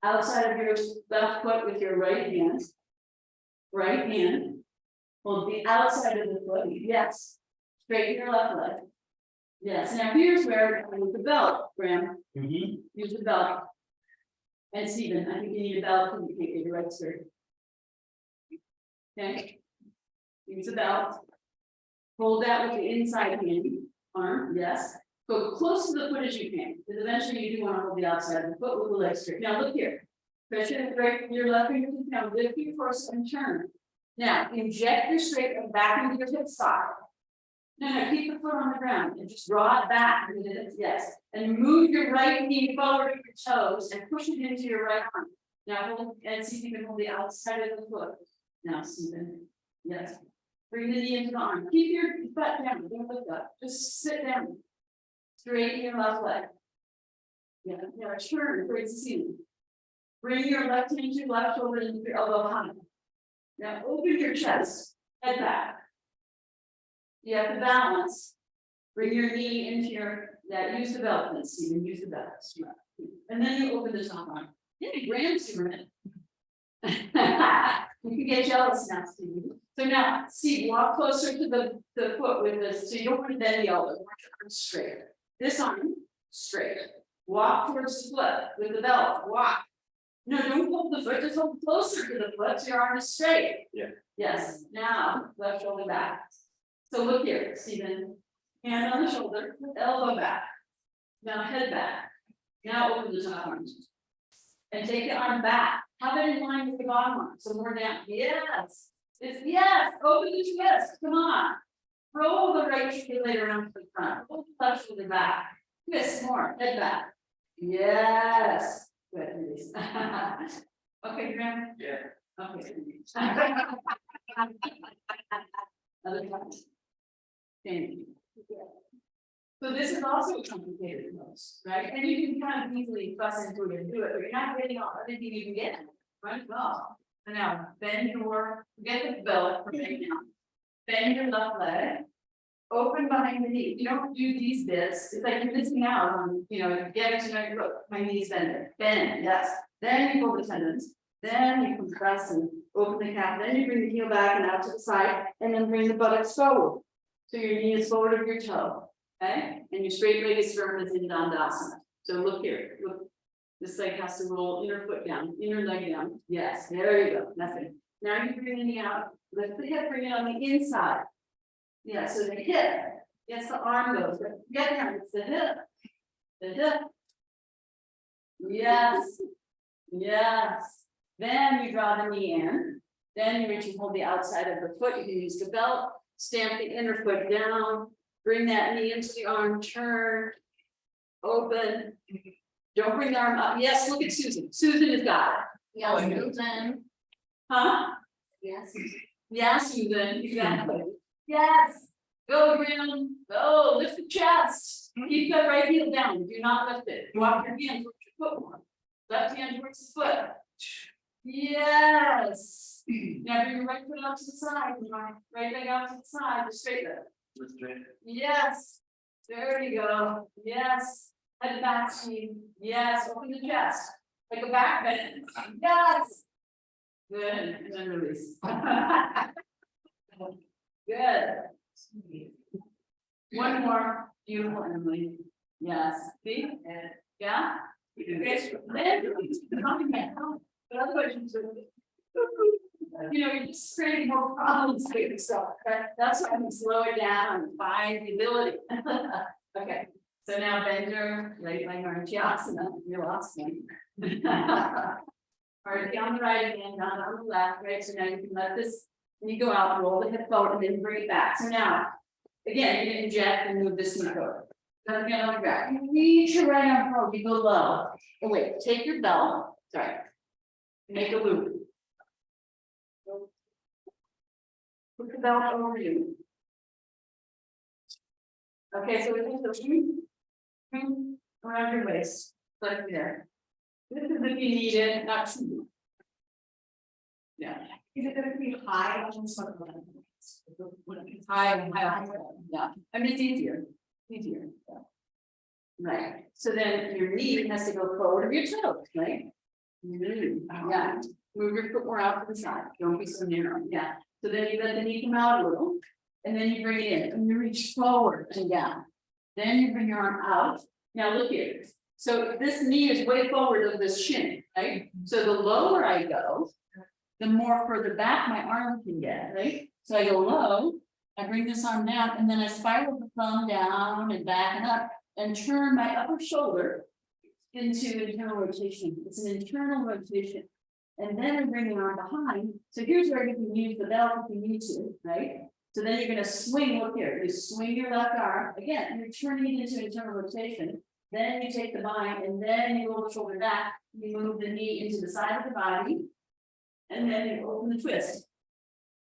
Outside of your left foot with your right hand. Right hand. Hold the outside of the foot. Yes. Straighten your left leg. Yes, now here's where I use the belt, Graham. Use the belt. And Stephen, I think you need a belt because you can't get your right straight. Okay. Use the belt. Hold that with the inside hand, arm, yes. Go close to the foot as you can, because eventually you do want to hold the outside of the foot with the leg straight. Now look here. Press your left finger down, lift your torso and turn. Now inject your straight leg back into your hip side. No, keep the foot on the ground and just draw it back into the hips, yes. And move your right knee forward with your toes and push it into your right arm. Now hold and see if you can hold the outside of the foot. Now, Stephen. Yes. Bring the knee into the arm. Keep your butt down. Don't lift up. Just sit down. Straighten your left leg. Yeah, turn, towards the ceiling. Bring your left hand to your left shoulder and your elbow high. Now open your chest, head back. You have to balance. Bring your knee into use the belt, let's see, use the belt. And then you open the top arm. Yeah, grand Superman. You can get jealous now, Steve. So now, Steve, walk closer to the foot with this, so you don't want to bend the elbow, want your arm straight. This arm, straight. Walk towards the foot with the belt, walk. No, don't hold the foot, just hold closer to the foot, so your arm is straight. Yeah. Yes, now, left shoulder back. So look here, Stephen, hand on the shoulder, elbow back. Now head back. Now open the top arm. And take the arm back. Have it in line with the bottom arm, so more down. Yes. Yes, open the twist. Come on. Roll the right shoulder around to the front. Roll the left shoulder back. Twist more. Head back. Yes. Good. Release. Okay, Graham. Yeah. Okay. Other time. Thank you. So this is also a complicated pose, right? And you can kind of easily fuss into it and do it, but you're not getting all everything you can get, right? Well, and now bend get the belt from right now. Bend your left leg. Open behind the knee. You don't do these bits. It's like you're missing out on, getting to know your look. My knees bend. Bend, yes. Then you pull the tendons. Then you compress and open the calf. Then you bring the heel back and out to the side, and then bring the buttocks forward. So your knee is forward of your toe. Okay, and your straight leg is firm as in Dandasana. So look here, look. This leg has to roll inner foot down, inner leg down. Yes, there you go. Nothing. Now you bring the knee out. Lift the hip, bring it on the inside. Yeah, so the hip. Yes, the arm goes. But get there, it's the hip. The hip. Yes. Yes. Then you draw the knee in. Then you reach and hold the outside of the foot. You can use the belt. Stamp the inner foot down. Bring that knee into the arm, turn, open. Don't bring the arm up. Yes, look at Susan. Susan has got it. Yes, Susan. Huh? Yes. Yeah, Susan, exactly. Yes. Go, Graham. Go, lift the chest. Keep that right heel down. Do not lift it. Walk your hand towards your foot more. Left hand towards the foot. Yes. Now bring your right foot out to the side. Right leg out to the side, just straight leg. Yes, there you go. Yes, head back, Steve. Yes, open the chest like a back bend. Yes, good, and then release. Good. One more, beautiful, Emily. Yes, see, yeah. Okay, then but otherwise you're just creating more problems for yourself. Okay? That's why I'm slow it down and find the ability. Okay, so now bend your right leg or Chiasana, you lost me. Alright, on the right again, down on the left, right? So now you can let this, and you go out, roll the hip forward, and then bring it back. So now, again, you're gonna inject and move this knee forward. Then again on the back. You reach your right arm forward, you go low. Oh wait, take your belt, sorry. Make a loop. Put the belt over you. Okay, so we do the around your waist, like there. This is if you need it, not too. Yeah. Is it gonna be high on some of them? High, yeah. I mean, it's easier. Yeah. Right. So then your knee has to go forward of your toe, right? Yeah. Move your foot more out to the side. Don't be so narrow. Yeah. So then you let the knee come out a little, and then you bring it in, and you reach forward and down. Then you bring your arm out. Now look here. So this knee is way forward of this shin, right? So the lower I go, the more further back my arm can get, right? So I go low, I bring this arm down, and then I spiral the thumb down and back and up, and turn my upper shoulder into internal rotation. It's an internal rotation. And then I bring the arm behind. So here's where you can use the belt if you need to, right? So then you're going to swing, look here, you swing your left arm. Again, you're turning it into internal rotation. Then you take the bind, and then you roll the shoulder back. You move the knee into the side of the body. And then you open the twist.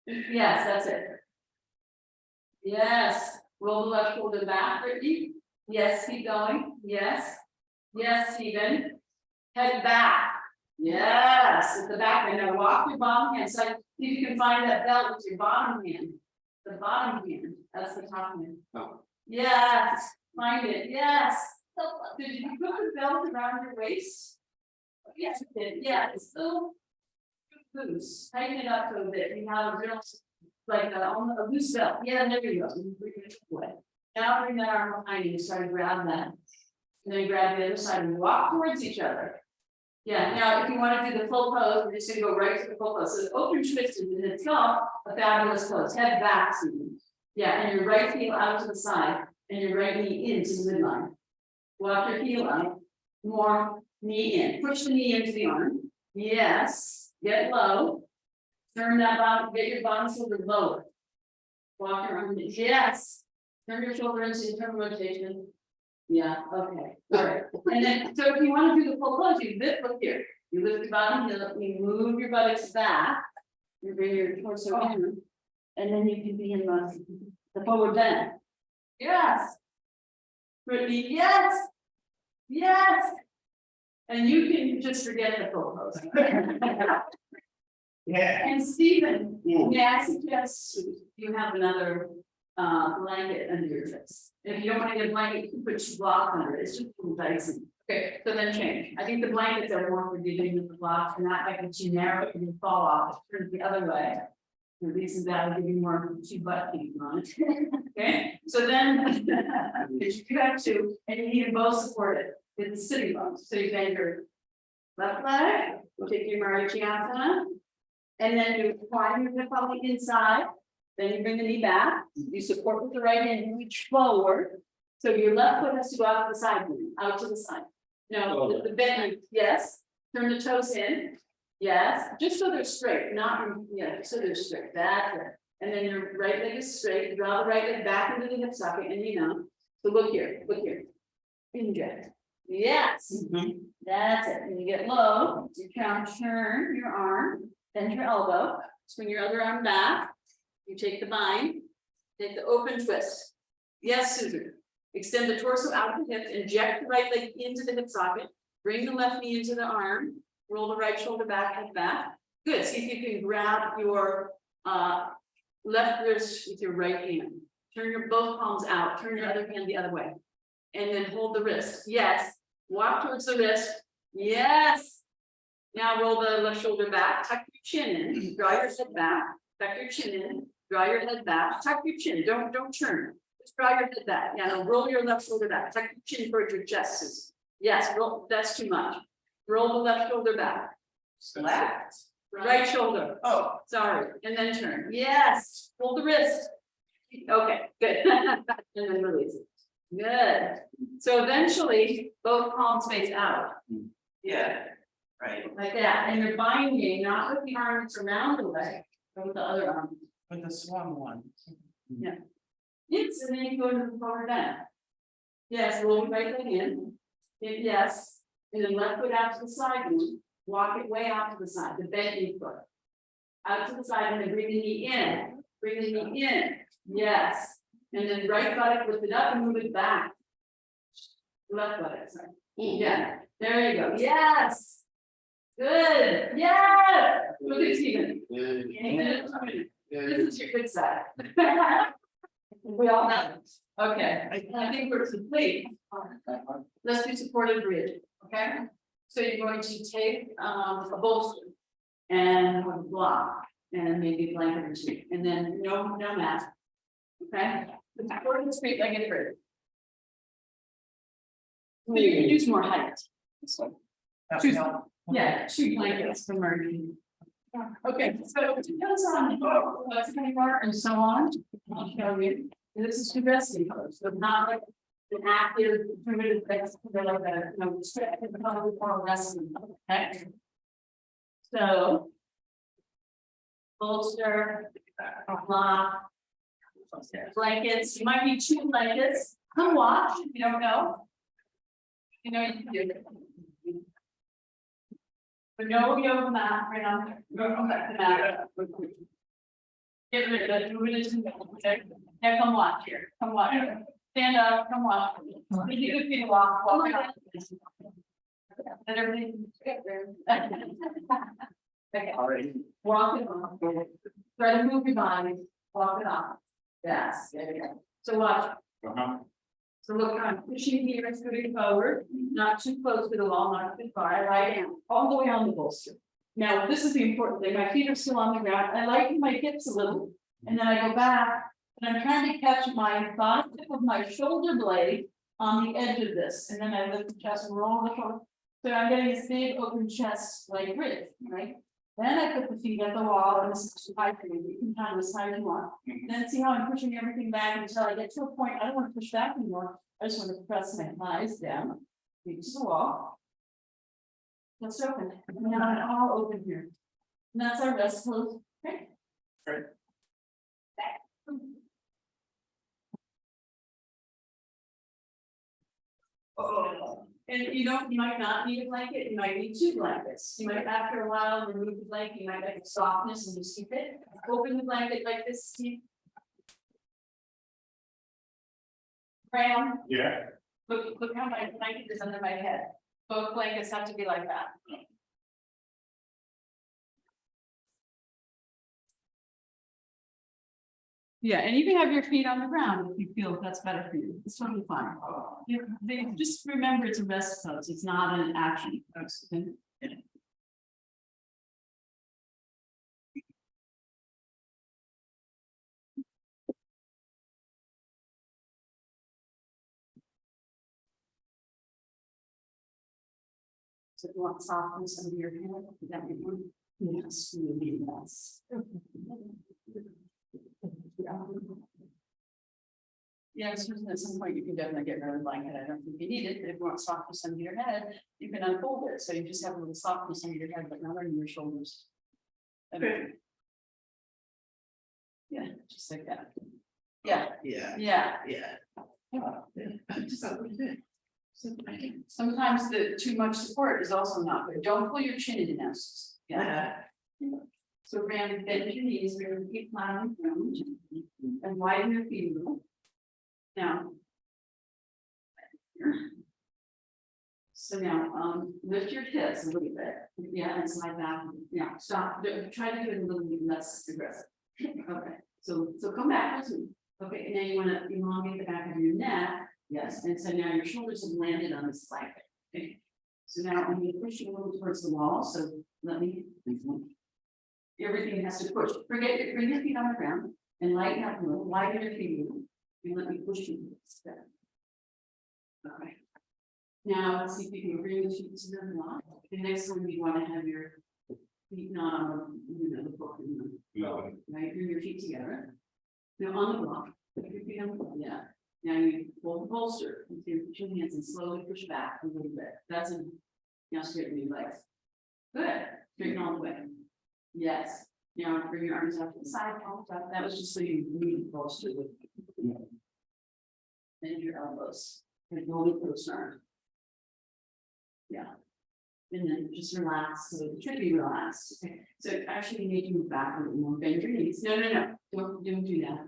Yes, that's it. Yes. Roll the left shoulder back, Brittany. Yes, keep going. Yes. Yes, Stephen. Head back. Yes, at the back, and now walk your bottom hand, so if you can find that belt with your bottom hand. The bottom hand, that's the top hand. Oh. Yes, find it, yes. Did you put the belt around your waist? Yes, you did, yeah, it's still loose, tighten it up a bit, you have a real, like a loose belt, yeah, there you go. Bring it away. Now bring that arm behind you, start to grab that. And then grab the other side and walk towards each other. Yeah, now if you want to do the full pose, we're just gonna go right to the full pose, so the open twist is in itself a fabulous pose, head back, Susan. Yeah, and your right heel out to the side, and your right knee into the midline. Walk your heel out, more knee in, push the knee into the arm, yes, get low. Turn that bottom, get your bottom shoulder lower. Walk your arm, yes, turn your shoulder into internal rotation. Yeah, okay, all right, and then, so if you want to do the full pose, you lift, look here, you lift your bottom heel, you move your buttocks back. You bring your torso in, and then you can be in the forward bend. Yes. Brittany, yes. Yes. And you can just forget the full pose. Yeah. And Stephen, Yeah. may I suggest you have another blanket under your chest? If you don't want to get a blanket, you can put two blocks under it, it's just a little dicey. Okay, so then change. I think the blankets are more forgiving than the blocks, and not like too narrow and you fall off, it turns the other way. The reason that will give you more two butt feet on it. Okay, so then you do have two, and you need them both supported with the sitting bones. So you bend your left leg, take your Marichyasana, and then you climb your hip on the inside. Then you bring the knee back, you support with the right hand, you reach forward. So your left foot has to go out to the side, out to the side. No, the bend, yes, turn the toes in, yes, just so they're straight, not, yeah, just so they're straight, that's it. And then your right leg is straight, draw the right leg back into the hip socket, and so look here, inject, yes, that's it, and you get low, you turn your arm, bend your elbow, swing your other arm back. You take the bind, take the open twist. Yes, Susan. Extend the torso out of the hip, inject the right leg into the hip socket, bring the left knee into the arm, roll the right shoulder back, head back. Good. See if you can grab your left wrist with your right hand. Turn your both palms out, turn your other hand the other way. And then hold the wrist. Yes. Walk towards the wrist. Yes. Now roll the left shoulder back, tuck your chin in, draw your head back, tuck your chin in. Draw your head back, tuck your chin, don't turn. Just draw your head back. Now roll your left shoulder back, tuck your chin towards your chest. Yes, roll, that's too much. Roll the left shoulder back. Left. Right shoulder. Oh. Sorry, and then turn. Yes, hold the wrist. Okay, good. And then release it. Good. So eventually, both palms face out. Yeah. Right. Like that, and you're binding, not with the arms around the leg, but with the other arm. With the swung one. Yeah. Yes, and then you go into the forward bend. Yes, roll your right leg in. Yes, and then left foot out to the side, walk it way out to the side, the bent knee foot. Out to the side, and then bring the knee in, bring the knee in, yes. And then right buttock, lift it up and move it back. Left buttock, sorry. Yeah, there you go, yes. Good, yes. Look at Stephen. This is your good side. We all have it. Okay, I think we're complete. Let's do supported bridge, okay? So you're going to take a bolster and a block and maybe a blanket or two, and then no mat. Okay? The supported straight-legged bridge. So you can use more height. So, yeah, 2 blankets for merging. Okay, so it depends on what's going on and so on. I'll show you. This is the resting pose, so not like an active primitive flex, like a stretch or resting. Okay. So bolster, block, blankets. You might need 2 blankets. Come watch if you don't know. You know you can do it. But no yoga mat right on there. No back to mat. Get rid of it, move it into the middle, okay? Now come watch here, come watch. Stand up, come on. You can feel walk, Oh walk my out. And everything. Okay, Already. walk it off. Try to move your body, walk it off. Yes, there you go. So watch. So look, I'm pushing here and scooting forward, not too close to the wall, not too far. I lie down, all the way on the bolster. Now, this is the important thing. My feet are still on the ground. I lighten my hips a little, and then I go back. And I'm trying to catch my bottom tip of my shoulder blade on the edge of this, and then I lift the chest and roll the shoulder. So I'm getting this big open chest like bridge, right? Then I put the feet at the wall, and this is too high for you. You can kind of decide you want. Then see how I'm pushing everything back until I get to a point. I don't want to push back anymore. I just want to press my thighs down, feet to the wall. Let's open. And now I'm all open here. And that's our rest pose. Okay. Right. Oh. And you might not need a blanket, you might need 2 blankets. You might, after a while, remove the blanket, you might like softness and just keep it. Open the blanket like this, see? Graham, Yeah. look how my blanket is under my head. Both blankets have to be like that. Yeah, and you can have your feet on the ground if you feel that's better for you. It's totally fine. Just remember it's a rest pose. It's not an action pose. Okay? So if you want softness under your head, that would be yes, really nice. Yeah, so at some point you can definitely get rid of the blanket. I don't think you need it, but if you want softness under your head, you can unfold it. So you just have a little softness under your head, but not under your shoulders. And- Yeah, just like that. Yeah, Yeah, yeah. yeah. Sometimes the too much support is also not good. Don't pull your chin in now. Yeah. So Brandon, bend your knees, we're gonna keep flat on the ground and widen your feet a little. Now. So now, lift your hips a little bit. Yeah, and slide back. Yeah, stop. Try to do it a little bit less aggressive. Okay, so come back. Okay, and now you wanna elongate the back of your neck. Yes, and so now your shoulders have landed on this blanket. Okay. So now I'm gonna push you a little towards the wall, so let me. Everything has to push. Bring your feet on the ground and lighten up a little, widen your feet a little, and let me push you. Okay. Now let's see if you can bring the feet to the block. The next one you want to have your feet not on the book, right? Bring your feet together. Now on the block, put your feet on the block. Yeah. Now you hold the bolster, you put your hands and slowly push back a little bit. That's a, now straighten your legs. Good, straighten all the way. Yes, now bring your arms out to the side, palms up. That was just so you need the bolster with. Bend your elbows, and roll close arm. Yeah. And then just relax, so it should be relaxed. Okay, so actually you need to move back a little more, bend your knees. No, don't do that.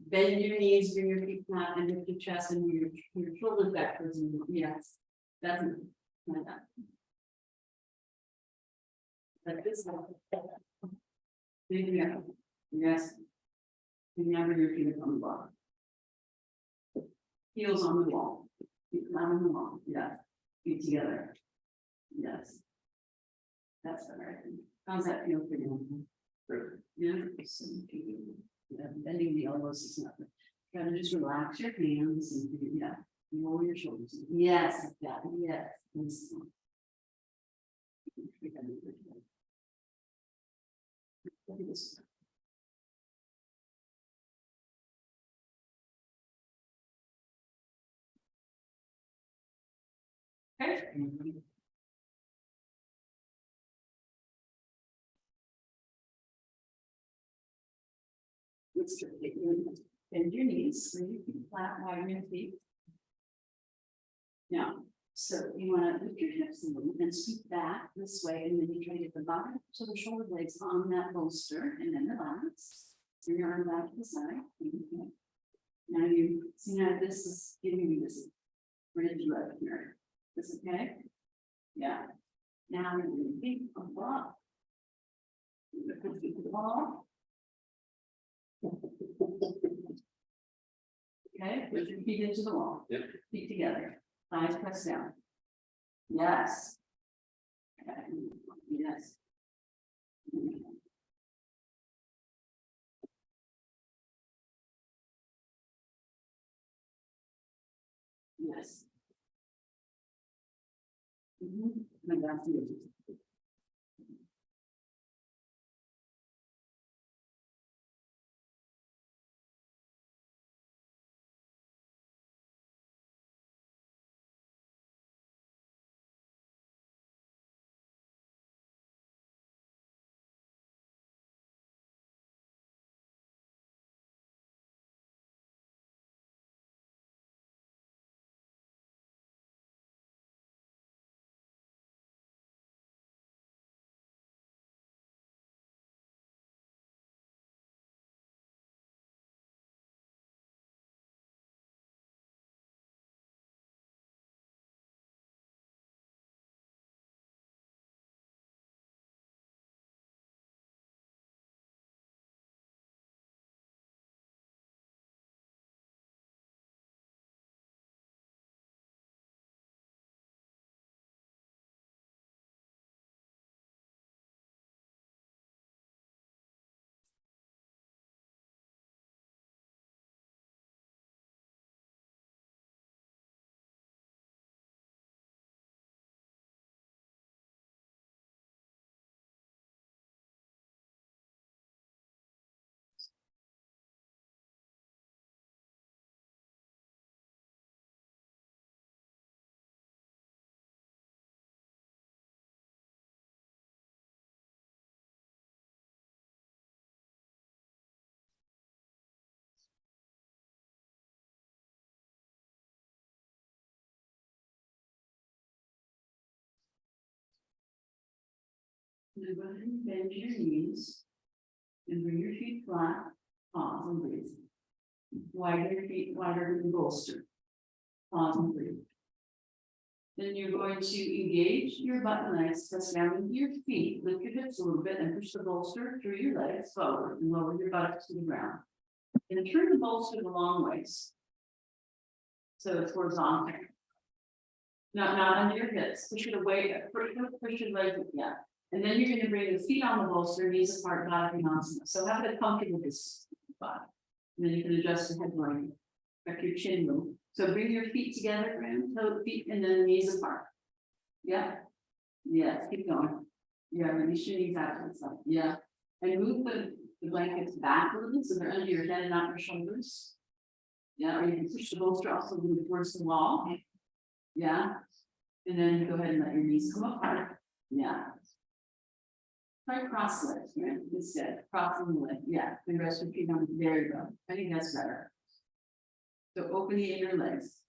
Bend your knees, bring your feet flat, and lift your chest and your shoulders backwards. And yes, that's it. Like that. Like this. Yeah. Yes. Remember your feet on the block. Heels on the wall. Feet flat on the wall. Yeah. Feet together. Yes. That's all right. How's that feel for you? Yeah. Yeah. Bending the elbows is not good. Try to just relax your hands and yeah. Roll your shoulders. Yes, yeah, yes. Look at this. Okay. Let's get you bend your knees, bring your feet flat, widen your feet. Now, so you want to lift your hips a little and scoot back this way, and then you try to get the bottom to the shoulder blades on that bolster, and then relax. Bring your arm back to the side. Now you See now this is giving you this bridge right here. This okay? Yeah. Now we're going to keep a block. We're going to keep the ball. Okay, put your feet into the wall. Yep. Feet together. Thighs pressed down. Yes. Okay. Yes. Yes. And that's it. Now go ahead and bend your knees. And bring your feet flat, pause and breathe. Widen your feet wider than the bolster. Pause and breathe. Then you're going to engage your butt and legs, press down into your feet, lift your hips a little bit and push the bolster through your legs forward and lower your buttocks to the ground. And turn the bolster the long ways. So it's horizontal. Not under your hips, push it away, push your legs, yeah. And then you're gonna bring the feet on the bolster, knees apart, Baddha Konasana. So have it comfortable with this body. And then you can adjust the head line, back your chin move. So bring your feet together, friend, toe feet, and then knees apart. Yeah. Yes, keep going. Yeah, release your knees out to the side. Yeah. And move the blankets back a little bit so they're under your head and not your shoulders. Yeah, or you can push the bolster also a little towards the wall. Yeah. And then go ahead and let your knees come apart. Yeah. Try cross legs, right? Instead, crossing the leg. Yeah, the rest of your feet on. There you go. I think that's better. So open the inner legs.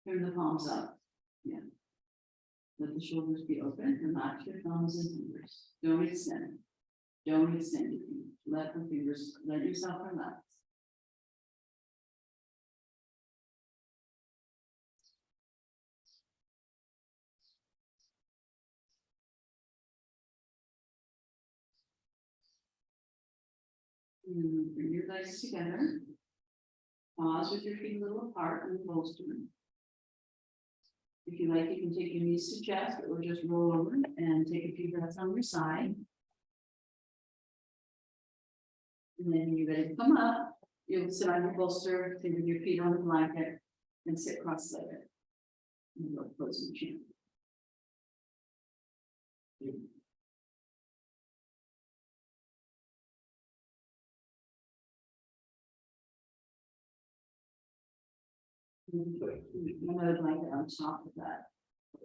Turn the palms up. Yeah. Let the shoulders be open. Relax your thumbs and fingers. Don't extend. Don't extend your feet. Let the fingers, let yourself relax. And bring your legs together. Pause with your feet a little apart and bolster. If you like, you can take your knees to chest or just roll over and take a few breaths on your side. And then when you're ready to come up, you'll sit on your bolster, with your feet on the blanket, and sit cross-legged. And go close your chin. Another blanket on top of that.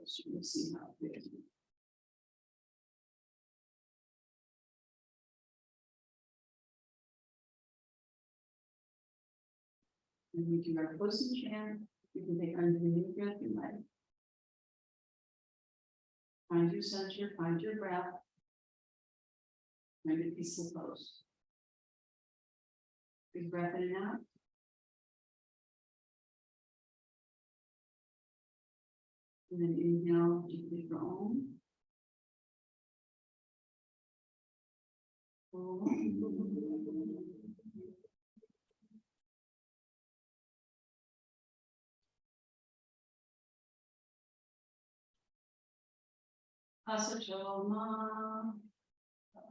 So you'll see how it is. And we do our close in chair. You can take underneath breath and leg. Find your center, find your breath. Find a peaceful pose. Big breath in and out. And then inhale deeply for Om. Asatoma.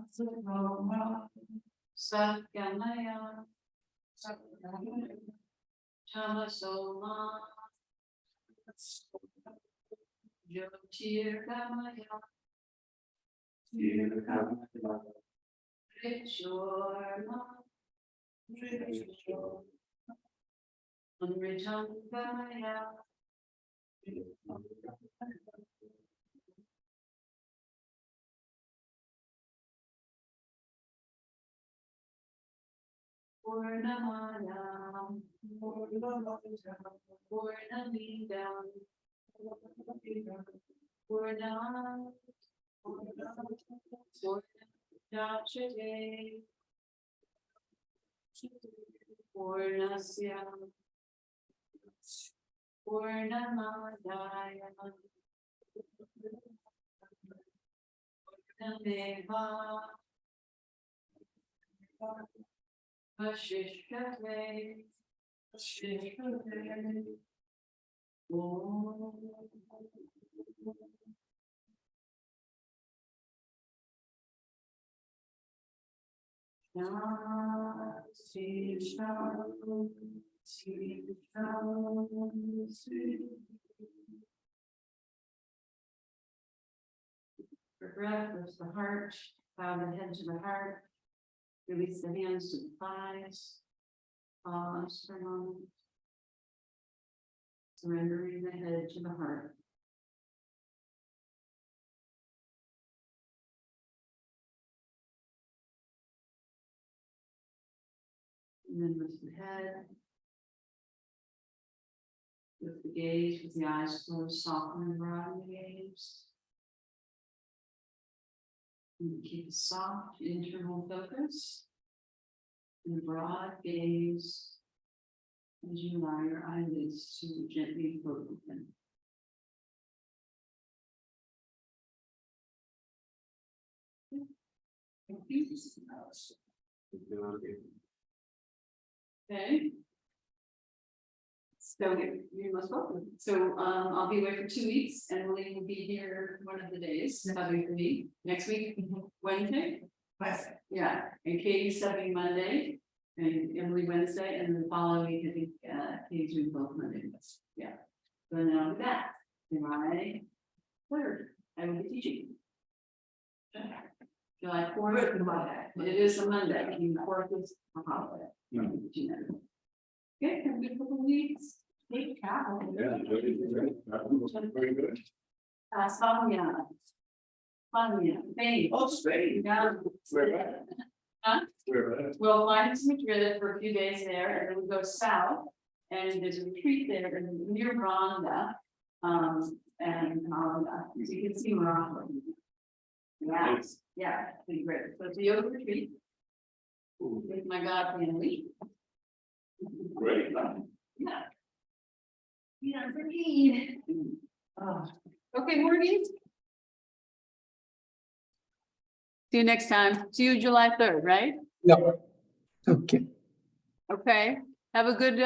Asatoma. Satgamaya. Tamasoma. Jyotirgamaya. Rishorma. Amritangamaya. Purnamaya. Purnamidam. Purnam. Purnamidachate. Purnasya. Purnamadaya. Purnameva. Vashishyate. Om. For breath, lift the heart, bow the head to the heart, release the hands to the thighs, pause for a moment, surrendering the head to the heart. And then lift the head. Lift the gaze with the eyes closed, soften and broaden the gaze. And keep a soft internal focus. And a broad gaze. As you allow your eyelids to gently float open. Okay. So you're most welcome. So I'll be away for 2 weeks and Willie will be here one of the days, subbing for me next week, Wednesday. Yeah, and Katie's subbing Monday and Emily Wednesday, and then the following week, I think Katie's doing both Mondays. Yeah. So then I'll be back. July 3rd, I will be teaching. July 4th, it is a Monday, and the 4th is a holiday. Yeah. Okay, have a good couple of weeks. Take travel. Yeah, very good. Spalmiana. Spalmiana, Spain. Oh, Spain. Yeah. Where at? Huh? Where at? We'll fly to Madrid for a few days there, and then we go south, and there's a retreat there near Ronda. And so you can see Morocco. Yeah, Nice. yeah, it's been great. So it's a yoga retreat with my God family. Great. Yeah. Yeah, for me. Okay, Morgan. See you next time. See you July 3rd, right? Yeah. Okay. Okay, have a good